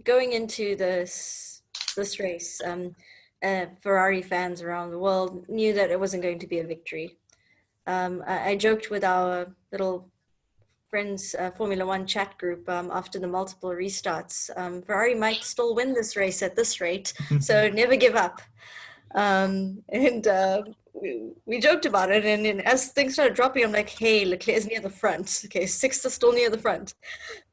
Speaker 3: going into this race, Ferrari fans around the world knew that it wasn't going to be a victory. I joked with our little friends Formula One chat group after the multiple restarts. Ferrari might still win this race at this rate, so never give up. We joked about it, and as things started dropping, I'm like, hey, Leclerc is near the front. Okay, sixth is still near the front.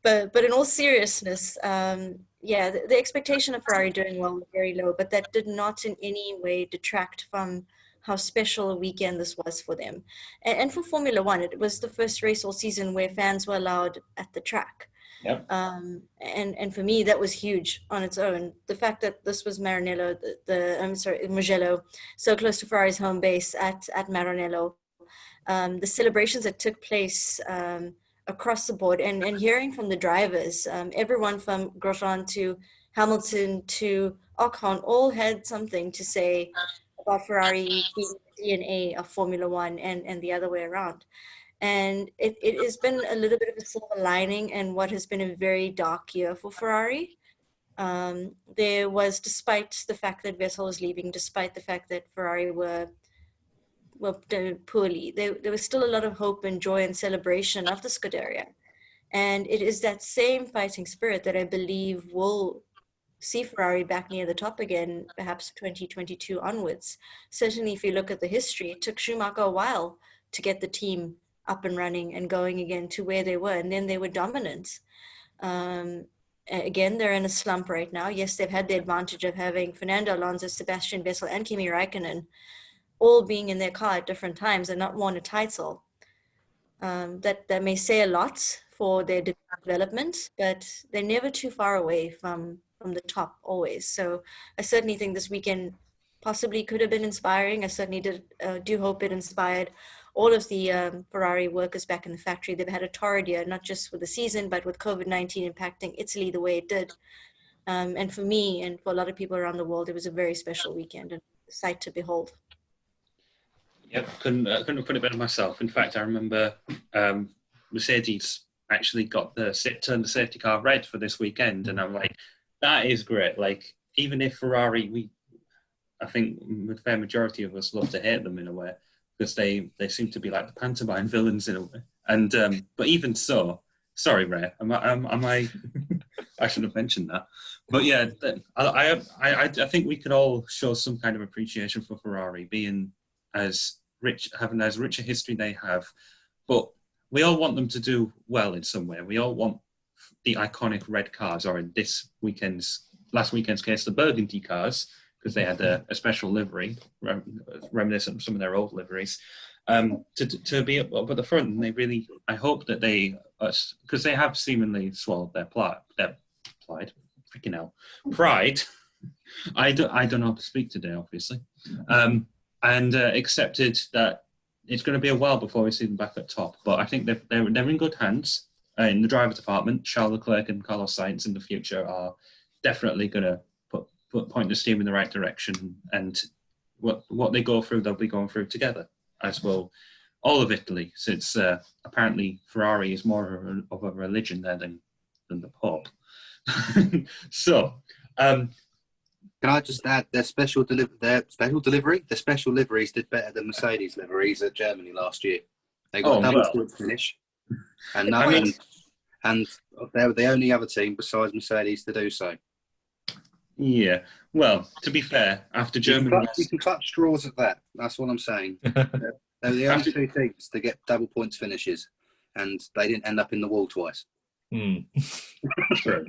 Speaker 3: But in all seriousness, yeah, the expectation of Ferrari doing well was very low, but that did not in any way detract from how special a weekend this was for them. And for Formula One, it was the first race all season where fans were allowed at the track.
Speaker 1: Yep.
Speaker 3: And for me, that was huge on its own. The fact that this was Maranello, Mugello, so close to Ferrari's home base at Maranello, the celebrations that took place across the board, and hearing from the drivers, everyone from Grosjean to Hamilton to Ocon all had something to say about Ferrari being the DNA of Formula One and the other way around. And it has been a little bit of a silver lining in what has been a very dark year for Ferrari. There was, despite the fact that Vettel was leaving, despite the fact that Ferrari were doing poorly, there was still a lot of hope and joy and celebration of the Scuderia. And it is that same fighting spirit that I believe will see Ferrari back near the top again, perhaps 2022 onwards. Certainly, if you look at the history, it took Schumacher a while to get the team up and running and going again to where they were, and then they were dominant. Again, they're in a slump right now. Yes, they've had the advantage of having Fernando Alonso, Sebastian Vettel, and Kimi Raikkonen all being in their car at different times and not won a title. That may say a lot for their development, but they're never too far away from the top always. So I certainly think this weekend possibly could have been inspiring. I certainly do hope it inspired all of the Ferrari workers back in the factory. They've had a torrid year, not just for the season, but with COVID-19 impacting Italy the way it did. And for me and for a lot of people around the world, it was a very special weekend and a sight to behold.
Speaker 1: Yep, couldn't have put it better myself. In fact, I remember Mercedes actually got turned the safety car red for this weekend, and I'm like, that is great. Like, even if Ferrari, I think the fair majority of us love to hate them in a way, because they seem to be like the pantomime villains in a way. And but even so, sorry, Ray, am I? I should have mentioned that. But yeah, I think we could all show some kind of appreciation for Ferrari being as rich, having as rich a history they have. But we all want them to do well in some way. We all want the iconic red cars, or in last weekend's case, the burgundy cars, because they had a special livery, reminiscent of some of their old liveries, to be up at the front. And they really, I hope that they, because they have seemingly swallowed their pride. I don't know how to speak today, obviously, and accepted that it's going to be a while before we see them back at top. But I think they're in good hands in the driver department. Charles Leclerc and Carlos Sainz in the future are definitely going to point the steam in the right direction, and what they go through, they'll be going through together, as will all of Italy, since apparently Ferrari is more of a religion there than the Pope. So,
Speaker 4: can I just add their special liveries did better than Mercedes liveries at Germany last year. They got a double point finish, and they were the only other team besides Mercedes to do so.
Speaker 1: Yeah, well, to be fair, after Germany...
Speaker 4: You can clutch straws at that. That's what I'm saying. They were the only two teams to get double points finishes, and they didn't end up in the wall twice.
Speaker 1: True.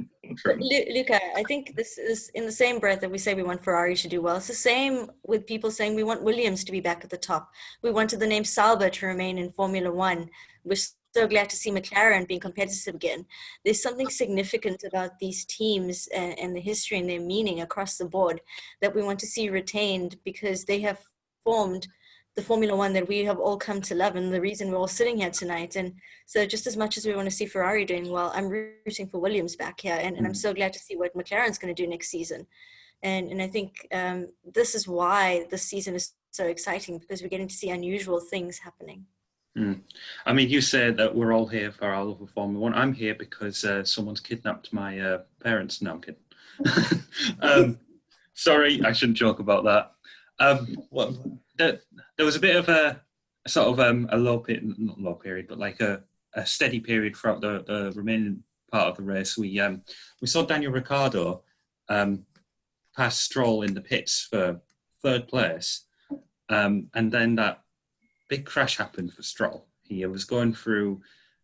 Speaker 3: Luca, I think this is in the same breath that we say we want Ferrari to do well. It's the same with people saying we want Williams to be back at the top. We wanted the name Sauber to remain in Formula One. We're so glad to see McLaren being competitive again. There's something significant about these teams and the history and their meaning across the board that we want to see retained, because they have formed the Formula One that we have all come to love, and the reason we're all sitting here tonight. And so just as much as we want to see Ferrari doing well, I'm rooting for Williams back here, and I'm so glad to see what McLaren's going to do next season. And I think this is why this season is so exciting, because we're getting to see unusual things happening.
Speaker 1: I mean, you said that we're all here for our love of Formula One. I'm here because someone's kidnapped my parents. No, I'm kidding. Sorry, I shouldn't joke about that. Well, there was a bit of a sort of a low period, not low period, but like a steady period throughout the remaining part of the race. We saw Daniel Ricciardo pass Stroll in the pits for third place, and then that big crash happened for Stroll. He was going through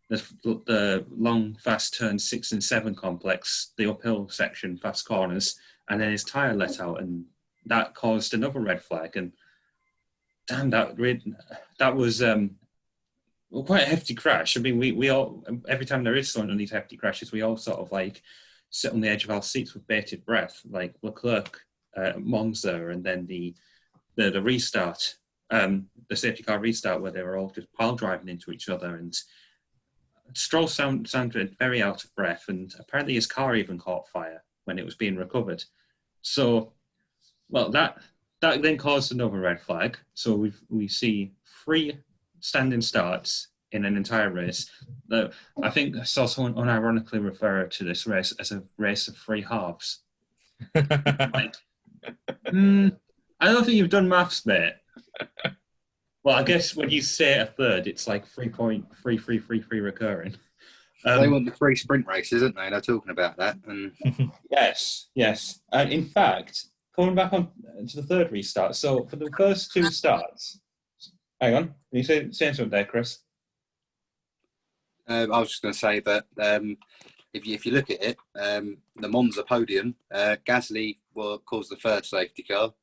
Speaker 1: the long, fast turns 6 and 7 complex, the uphill section, fast corners, and then his tyre let out, and that caused another red flag. And damn, that was quite a hefty crash. I mean, we all, every time there is one of these hefty crashes, we all sort of like sit on the edge of our seats with bated breath, like Leclerc, Monza, and then the restart. The safety car restart, where they were all just pile driving into each other, and Stroll sounded very out of breath, and apparently his car even caught fire when it was being recovered. So, well, that then caused another red flag. So we see 3 standing starts in an entire race. I think I saw someone unironically refer to this race as a race of 3 halves. Like, I don't think you've done maths, mate. Well, I guess when you say a third, it's like 3.3333 recurring.
Speaker 4: They want the 3 sprint races, aren't they? They're talking about that. And
Speaker 1: Yes. And in fact, coming back on to the third restart. So for the first 2 starts, hang on, can you say something there, Chris?
Speaker 4: I was just going to say that if you look at it, the Monza podium, Gasly caused the 3rd safety car,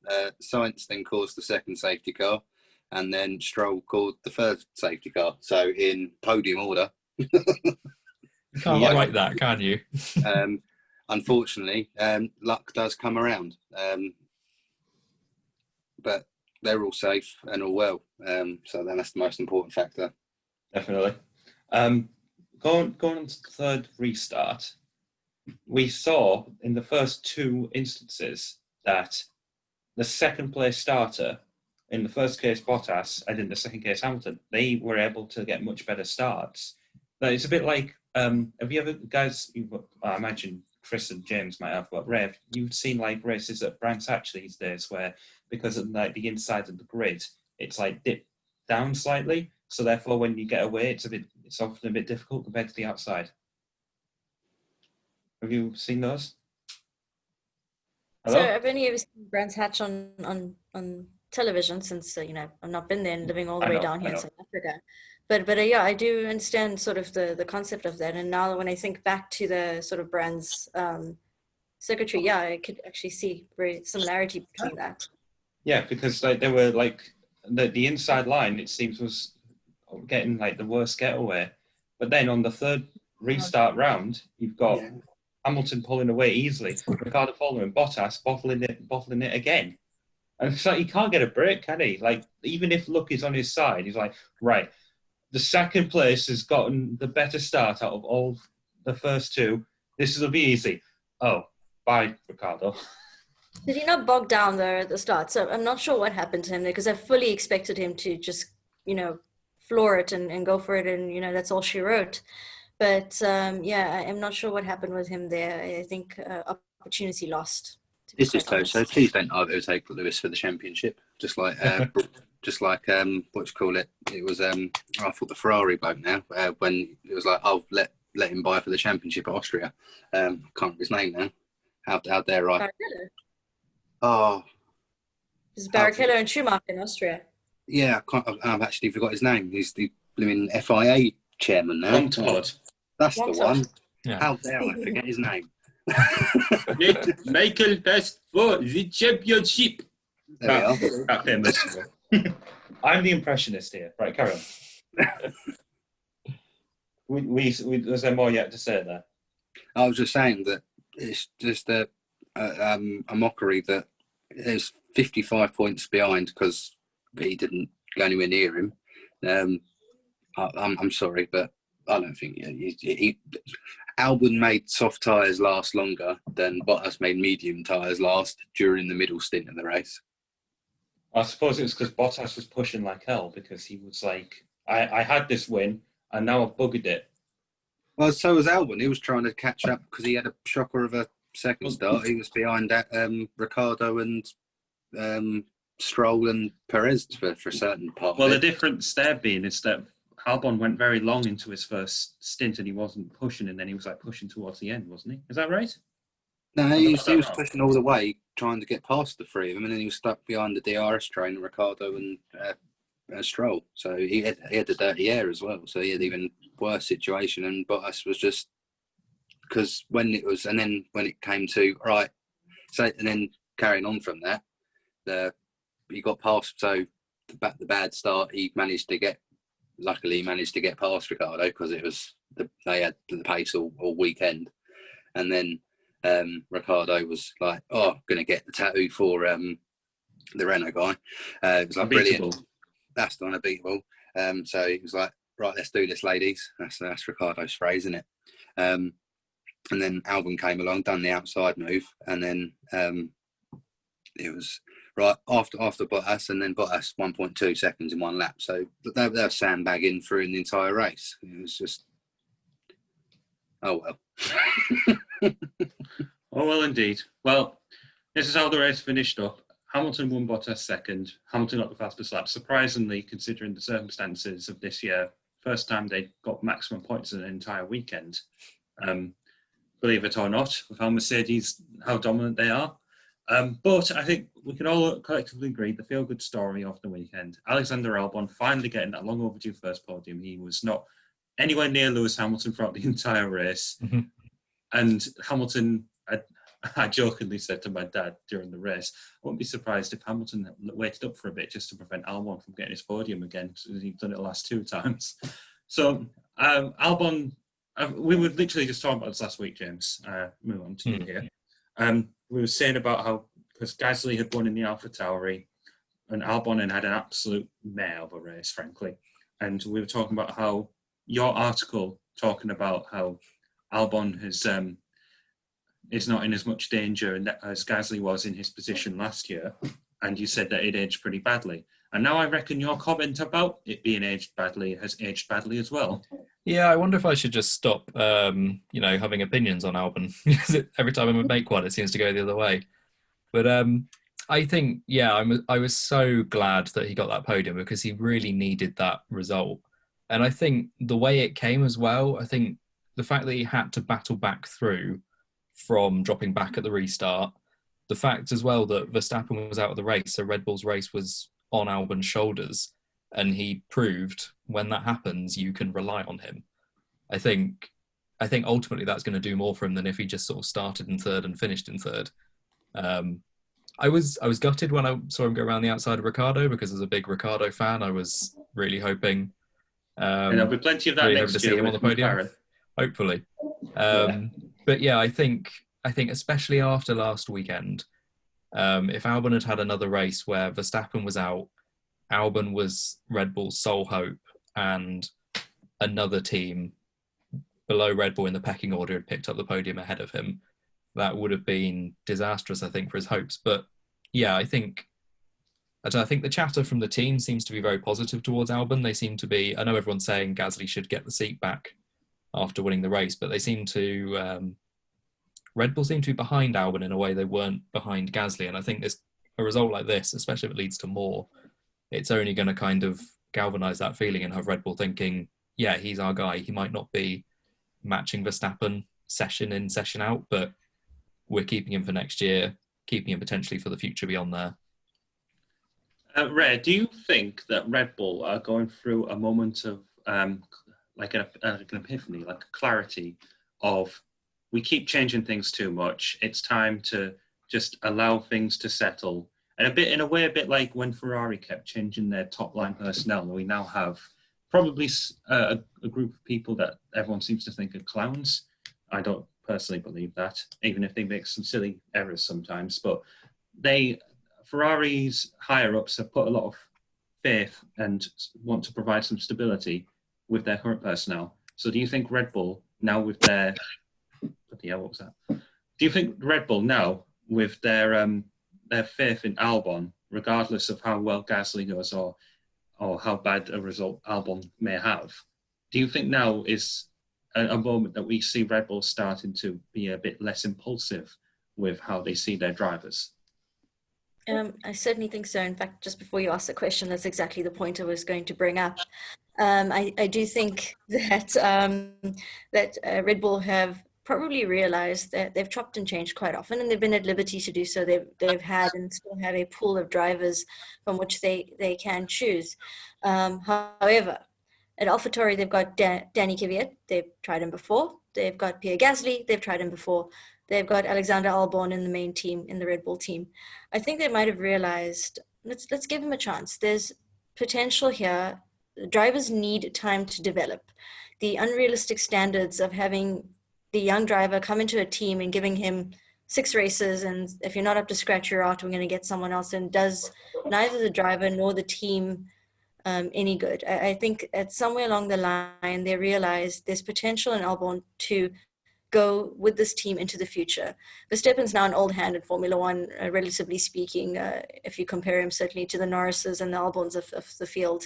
Speaker 4: Sainz then caused the 2nd safety car, and then Stroll caused the 3rd safety car. So in podium order.
Speaker 2: You can't write that, can you?
Speaker 4: Unfortunately, luck does come around. But they're all safe and all well. So then that's the most important factor.
Speaker 1: Definitely. Going on to the third restart, we saw in the first 2 instances that the second place starter, in the first case Bottas and in the second case Hamilton, they were able to get much better starts. But it's a bit like, have you ever, guys, I imagine Chris and James might have, but Rev, you've seen like races at Brands Hatch these days where, because of like the inside of the grid, it's like dipped down slightly. So therefore, when you get away, it's often a bit difficult compared to the outside. Have you seen those? Hello?
Speaker 3: So I've only ever seen Brands Hatch on television, since I've not been there and living all the way down here in South Africa. But yeah, I do understand sort of the concept of that. And now when I think back to the sort of Brands circuitry, yeah, I could actually see very similarity between that.
Speaker 1: Yeah, because like they were like the inside line, it seems, was getting like the worst getaway. But then on the third restart round, you've got Hamilton pulling away easily, Ricciardo following, Bottas bottling it again. And it's like, he can't get a break, can he? Like, even if luck is on his side, he's like, right, the second place has gotten the better start out of all the first 2. This will be easy. Oh, bye, Ricciardo.
Speaker 3: Did he not bog down there at the start? So I'm not sure what happened to him there, because I fully expected him to just, floor it and go for it, and, that's all she wrote. But, I'm not sure what happened with him there. I think opportunity lost.
Speaker 4: It's just so please don't overtake Lewis for the championship. Just like what you call it? It was I thought the Ferrari bloke now when it was like, oh, let him buy for the championship at Austria. Can't remember his name now. How dare I?
Speaker 3: Barrichello.
Speaker 4: Oh,
Speaker 3: It's Barrichello and Schumacher in Austria.
Speaker 4: Yeah, I've actually forgot his name. He's the blooming FIA chairman now.
Speaker 1: Tom Todd.
Speaker 4: That's the one.
Speaker 2: Yeah.
Speaker 4: How dare I forget his name?
Speaker 1: Let Michael pass for the championship.
Speaker 4: There we are.
Speaker 1: That famous. I'm the impressionist here. Right, carry on. Was there more yet to say there?
Speaker 4: I was just saying that it's just a mockery that there's 55 points behind because he didn't go anywhere near him. I'm sorry, but I don't think Albon made soft tyres last longer than Bottas made medium tyres last during the middle stint of the race.
Speaker 1: I suppose it was because Bottas was pushing like hell because he was like, I had this win and now I've buggered it.
Speaker 4: Well, so was Albon. He was trying to catch up because he had a shocker of a second start. He was behind Ricciardo and Stroll and Perez for a certain part.
Speaker 1: Well, the difference there being is that Albon went very long into his first stint and he wasn't pushing, and then he was like pushing towards the end, wasn't he? Is that right?
Speaker 4: No, he was pushing all the way, trying to get past the three of them, and then he was stuck behind the DRS train, Ricciardo and Stroll. So he had the dirty air as well. So he had even worse situation, and Bottas was just because when it came to right, so and then carrying on from that, he got past. So the bad start, luckily he managed to get past Ricciardo because they had the pace all weekend, and then Ricciardo was like, "Oh, going to get the tattoo for the Renault guy." It was like brilliant. That's not unbeatable. So he was like, "Right, let's do this, ladies." That's Ricciardo's phrase, isn't it? And then Albon came along, done the outside move, and then it was right after Bottas, and then Bottas 1.2 seconds in one lap. So they were sandbagging through the entire race. It was just, oh well.
Speaker 1: Oh well, indeed. Well, this is how the race finished up. Hamilton won, Bottas second. Hamilton got the fastest lap. Surprisingly, considering the circumstances of this year, first time they got maximum points in an entire weekend. Believe it or not, with how Mercedes, how dominant they are. But I think we can all collectively agree the feel-good story of the weekend. Alexander Albon finally getting that long overdue first podium. He was not anywhere near Lewis Hamilton throughout the entire race. Mm-hmm. And Hamilton, I jokingly said to my dad during the race, I wouldn't be surprised if Hamilton waited up for a bit just to prevent Albon from getting his podium again, as he's done it the last two times. So Albon, we were literally just talking about this last week, James. Move on to you here. We were saying about how, because Gasly had won in the AlphaTauri, and Albon had an absolute mare of a race, frankly. And we were talking about how your article talking about how Albon is not in as much danger as Gasly was in his position last year, and you said that it aged pretty badly. And now I reckon your comment about it being aged badly has aged badly as well.
Speaker 2: Yeah, I wonder if I should just stop, having opinions on Albon. Every time I make one, it seems to go the other way. But I think, I was so glad that he got that podium because he really needed that result. And I think the way it came as well, I think the fact that he had to battle back through from dropping back at the restart, the fact as well that Verstappen was out of the race, so Red Bull's race was on Albon's shoulders, and he proved when that happens, you can rely on him. I think ultimately that's going to do more for him than if he just sort of started in third and finished in third. I was gutted when I saw him go around the outside of Ricciardo because as a big Ricciardo fan, I was really hoping.
Speaker 1: And there'll be plenty of that
Speaker 2: really
Speaker 1: next
Speaker 2: to see
Speaker 1: year
Speaker 2: him on the podium,
Speaker 1: McLaren.
Speaker 2: Hopefully. But yeah, I think especially after last weekend, if Albon had another race where Verstappen was out, Albon was Red Bull's sole hope, and another team below Red Bull in the pecking order had picked up the podium ahead of him, that would have been disastrous, I think, for his hopes. But yeah, I think the chatter from the team seems to be very positive towards Albon. They seem to be, I know everyone's saying Gasly should get the seat back after winning the race, but they seem to, Red Bull seem to be behind Albon in a way they weren't behind Gasly. And I think a result like this, especially if it leads to more, it's only going to kind of galvanise that feeling and have Red Bull thinking, yeah, he's our guy. He might not be matching Verstappen session in, session out, but we're keeping him for next year, keeping him potentially for the future beyond there.
Speaker 1: Rhea, do you think that Red Bull are going through a moment of like an epiphany, like a clarity of we keep changing things too much. It's time to just allow things to settle. And in a way, a bit like when Ferrari kept changing their top line personnel, we now have probably a group of people that everyone seems to think are clowns. I don't personally believe that, even if they make some silly errors sometimes. But Ferrari's higher ups have put a lot of faith and want to provide some stability with their current personnel. So do you think Red Bull now with their what was that? Do you think Red Bull now with their faith in Albon, regardless of how well Gasly goes or how bad a result Albon may have, do you think now is a moment that we see Red Bull starting to be a bit less impulsive with how they see their drivers?
Speaker 3: I certainly think so. In fact, just before you asked the question, that's exactly the point I was going to bring up. I do think that Red Bull have probably realized that they've chopped and changed quite often, and they've been at liberty to do so. They've had and still have a pool of drivers from which they can choose. However, at AlphaTauri, they've got Danny Kvyat. They've tried him before. They've got Pierre Gasly. They've tried him before. They've got Alexander Albon in the main team, in the Red Bull team. I think they might have realized, let's give him a chance. There's potential here. The drivers need time to develop. The unrealistic standards of having the young driver come into a team and giving him 6 races, and if you're not up to scratch, you're out, we're going to get someone else, and does neither the driver nor the team any good. I think at somewhere along the line, they realized there's potential in Albon to go with this team into the future. Verstappen's now an old hand in Formula One, relatively speaking, if you compare him certainly to the Norrises and the Albons of the field.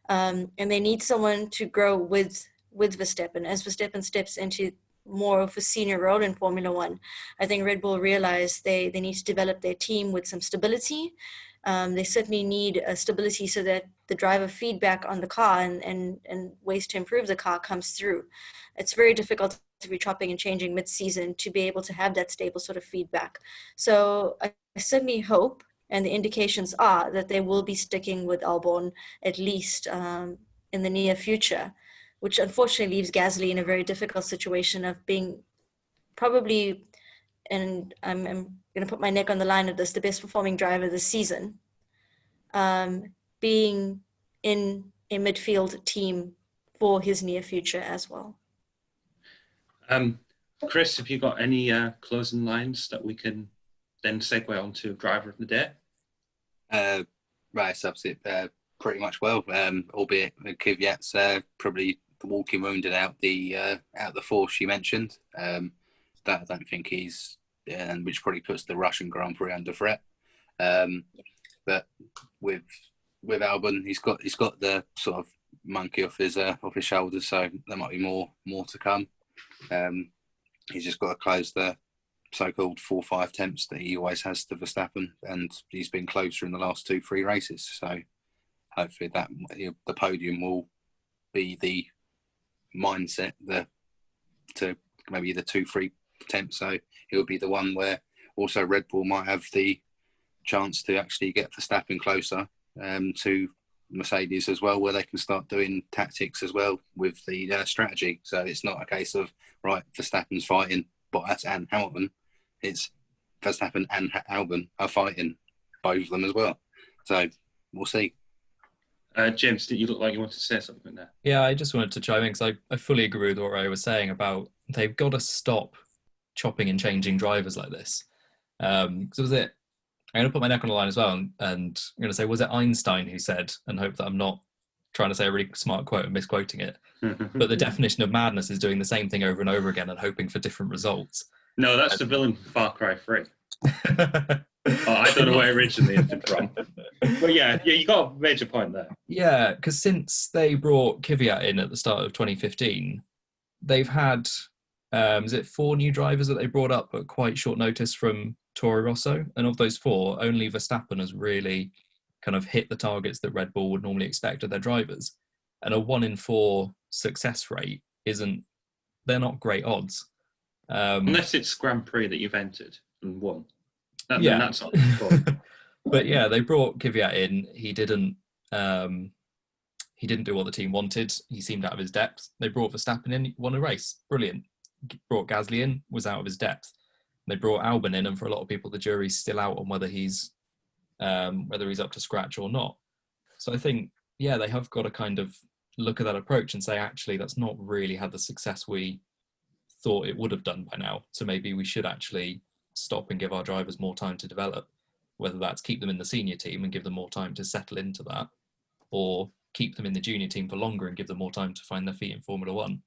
Speaker 3: And they need someone to grow with Verstappen. As Verstappen steps into more of a senior role in Formula One, I think Red Bull realized they need to develop their team with some stability. They certainly need a stability so that the driver feedback on the car and ways to improve the car comes through. It's very difficult to be chopping and changing mid-season to be able to have that stable sort of feedback. So I certainly hope, and the indications are, that they will be sticking with Albon at least in the near future, which unfortunately leaves Gasly in a very difficult situation of being probably, and I'm going to put my neck on the line of this, the best performing driver this season, being in a midfield team for his near future as well.
Speaker 1: Chris, have you got any closing lines that we can then segue on to driver of the day?
Speaker 4: Right, sums it pretty much well, albeit Kvyat's probably the walking wounded out the force you mentioned. That I don't think he's, and which probably puts the Russian Grand Prix under threat. But with Albon, he's got the sort of monkey off his shoulders, so there might be more to come. He's just got to close the so-called 4-5 temps that he always has to Verstappen, and he's been closer in the last 2-3 races. So hopefully that the podium will be the mindset to maybe the 2-3 temps. So it will be the one where also Red Bull might have the chance to actually get Verstappen closer to Mercedes as well, where they can start doing tactics as well with the strategy. So it's not a case of, right, Verstappen's fighting Bottas and Hamilton. It's Verstappen and Albon are fighting both of them as well. So we'll see.
Speaker 1: James, did you look like you wanted to say something there?
Speaker 2: Yeah, I just wanted to chime in because I fully agree with what I was saying about they've got to stop chopping and changing drivers like this. Because was it, I'm going to put my neck on the line as well, and I'm going to say, was it Einstein who said, and hope that I'm not trying to say a really smart quote and misquoting it, but the definition of madness is doing the same thing over and over again and hoping for different results.
Speaker 1: No, that's the villain from Far Cry 3. I don't know where originally it's from. But yeah, you got a major point there.
Speaker 2: Yeah, because since they brought Kvyat in at the start of 2015, they've had, is it 4 new drivers that they brought up at quite short notice from Toro Rosso? And of those 4, only Verstappen has really kind of hit the targets that Red Bull would normally expect of their drivers. And a 1 in 4 success rate they're not great odds.
Speaker 1: Unless it's Grand Prix that you've entered and won.
Speaker 2: Yeah.
Speaker 1: That's not
Speaker 2: But yeah, they brought Kvyat in. He didn't do what the team wanted. He seemed out of his depth. They brought Verstappen in, won a race. Brilliant. Brought Gasly in, was out of his depth. They brought Albon in, and for a lot of people, the jury's still out on whether he's up to scratch or not. So I think, yeah, they have got to kind of look at that approach and say, actually, that's not really had the success we thought it would have done by now. So maybe we should actually stop and give our drivers more time to develop, whether that's keep them in the senior team and give them more time to settle into that, or keep them in the junior team for longer and give them more time to find their feet in Formula One.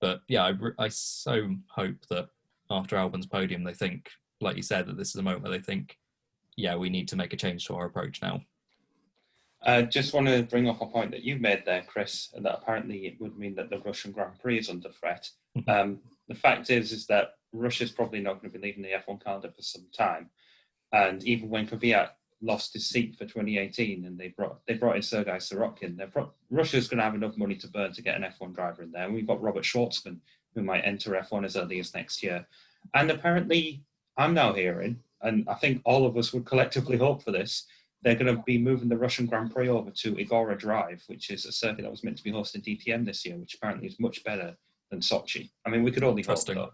Speaker 2: But yeah, I so hope that after Albon's podium, they think, like you said, that this is a moment where they think, yeah, we need to make a change to our approach now.
Speaker 1: I just want to bring up a point that you made there, Chris, that apparently it would mean that the Russian Grand Prix is under threat. The fact is that Russia's probably not going to be leaving the F1 calendar for some time. And even when Kvyat lost his seat for 2018 and they brought in Sergei Sorokin, Russia's going to have enough money to burn to get an F1 driver in there. And we've got Robert Schwartzman, who might enter F1 as early as next year. And apparently, I'm now hearing, and I think all of us would collectively hope for this, they're going to be moving the Russian Grand Prix over to Igora Drive, which is a circuit that was meant to be hosting DTM this year, which apparently is much better than Sochi. I mean, we could only hope, though.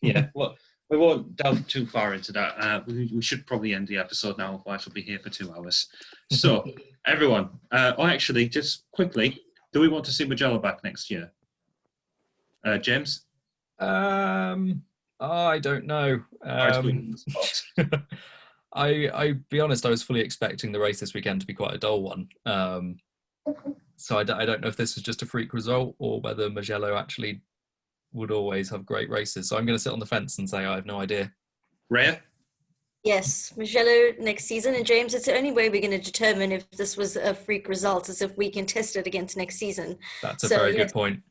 Speaker 1: Yeah, well, we won't delve too far into that. We should probably end the episode now, otherwise we'll be here for 2 hours. So, everyone, actually, just quickly, do we want to see Mugello back next year? James?
Speaker 2: I don't know. I be honest, I was fully expecting the race this weekend to be quite a dull one. So I don't know if this was just a freak result or whether Mugello actually would always have great races. So I'm going to sit on the fence and say I have no idea.
Speaker 1: Rhea?
Speaker 3: Yes, Mugello next season. And James, it's the only way we're going to determine if this was a freak result is if we can test it against next season.
Speaker 2: That's a very good point.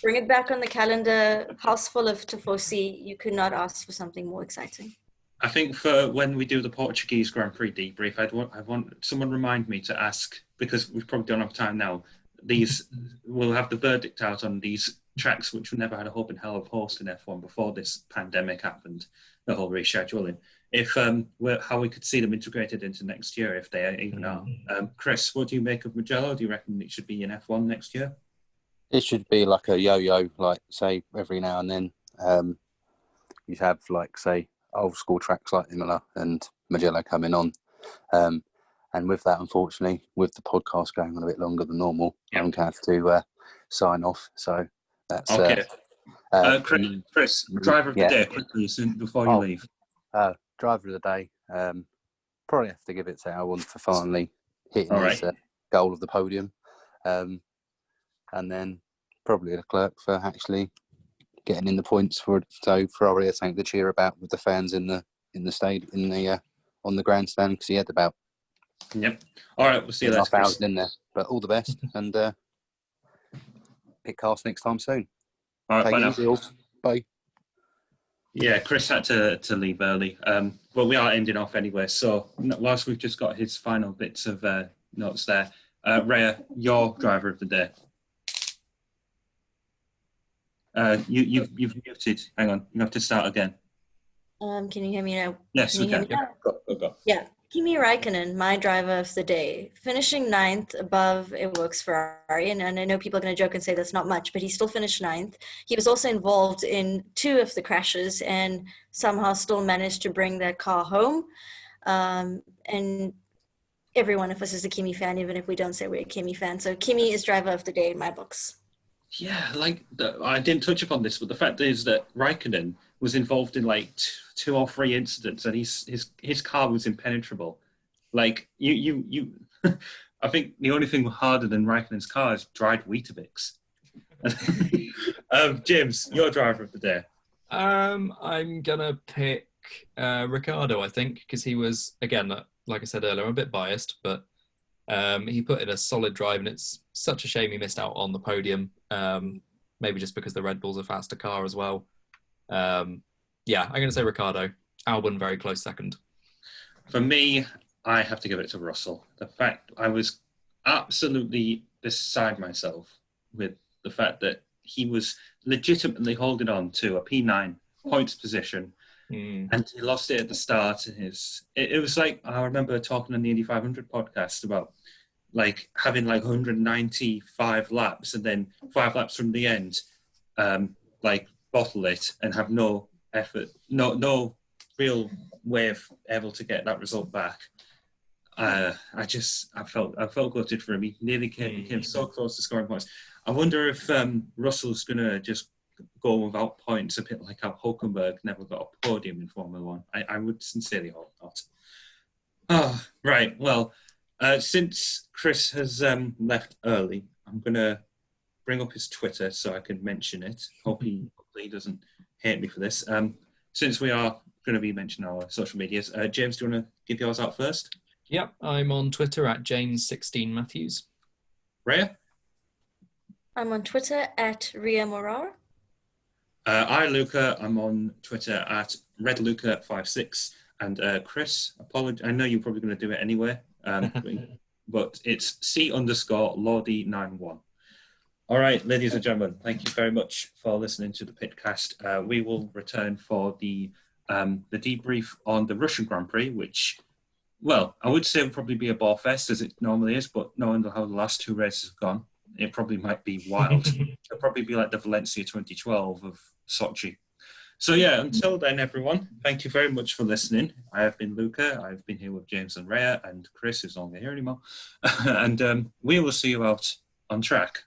Speaker 3: Bring it back on the calendar, house full of Tifosi. You could not ask for something more exciting.
Speaker 1: I think for when we do the Portuguese Grand Prix debrief, I want someone remind me to ask, because we probably don't have time now, we'll have the verdict out on these tracks which we never had a hope in hell of hosting F1 before this pandemic happened, the whole rescheduling. If how we could see them integrated into next year, if they even are. Chris, what do you make of Mugello? Do you reckon it should be in F1 next year?
Speaker 4: It should be like a yo-yo, like say every now and then. You'd have like say old school tracks like Imola and Mugello coming on. And with that, unfortunately, with the podcast going on a bit longer than normal, I'm going to have to sign off. So that's
Speaker 1: okay. Chris, driver of the day, quickly, before you leave.
Speaker 4: Driver of the day, probably have to give it to Albon for finally hitting his goal of the podium. And then probably Leclerc for actually getting in the points for Ferrari, I think, to cheer about with the fans in the stadium, on the grandstand, because he had about
Speaker 1: all right, we'll see you later.
Speaker 4: 1,000 in there, but all the best and PitCast next time soon.
Speaker 1: All right, bye now.
Speaker 4: Bye.
Speaker 1: Yeah, Chris had to leave early, but we are ending off anyway. So whilst we've just got his final bits of notes there, Rhea, your driver of the day. You've muted. Hang on, you have to start again.
Speaker 3: Can you hear me now?
Speaker 1: Yes, we can. Go.
Speaker 3: Yeah, Kimi Räikkönen, my driver of the day, finishing 9th above a works Ferrari, and I know people are going to joke and say that's not much, but he still finished 9th. He was also involved in 2 of the crashes and somehow still managed to bring that car home. And every one of us is a Kimi fan, even if we don't say we're a Kimi fan. So Kimi is driver of the day in my books.
Speaker 1: Yeah, I didn't touch upon this, but the fact is that Räikkönen was involved in like 2 or 3 incidents, and his car was impenetrable. Like you I think the only thing harder than Räikkönen's car is dried Weetabix. James, your driver of the day.
Speaker 2: I'm gonna pick Ricciardo, I think, because he was, again, like I said earlier, I'm a bit biased, but he put in a solid drive, and it's such a shame he missed out on the podium. Maybe just because the Red Bull's a faster car as well. I'm going to say Ricciardo. Albon, very close second.
Speaker 1: For me, I have to give it to Russell. The fact I was absolutely beside myself with the fact that he was legitimately holding on to a P9 points position, and he lost it at the start. It was like, I remember talking on the Indy 500 podcast about like having like 195 laps and then 5 laps from the end, like bottle it and have no effort, no real way of able to get that result back. I felt gutted for him. He nearly came so close to scoring points. I wonder if Russell's going to just go without points, a bit like how Hulkenberg never got a podium in Formula One. I would sincerely hope not. Oh, right. Well, Since Chris has left early, I'm going to bring up his Twitter so I can mention it. Hopefully he doesn't hate me for this. Since we are going to be mentioning our social medias, James, do you want to give yours out first?
Speaker 2: Yep, I'm on Twitter at James16Matthews.
Speaker 1: Rhea?
Speaker 3: I'm on Twitter at Rhea Morar.
Speaker 1: I, Luca, I'm on Twitter at RedLuca56. And Chris, I know you're probably going to do it anyway, but it's C_Lordy91. All right, ladies and gentlemen, thank you very much for listening to the PitCast. We will return for the debrief on the Russian Grand Prix, which, well, I would say would probably be a ball fest as it normally is, but knowing how the last two races have gone, it probably might be wild. It'll probably be like the Valencia 2012 of Sochi. So yeah, until then, everyone, thank you very much for listening. I have been Luca. I've been here with James and Rhea, and Chris is not here anymore. And we will see you out on track.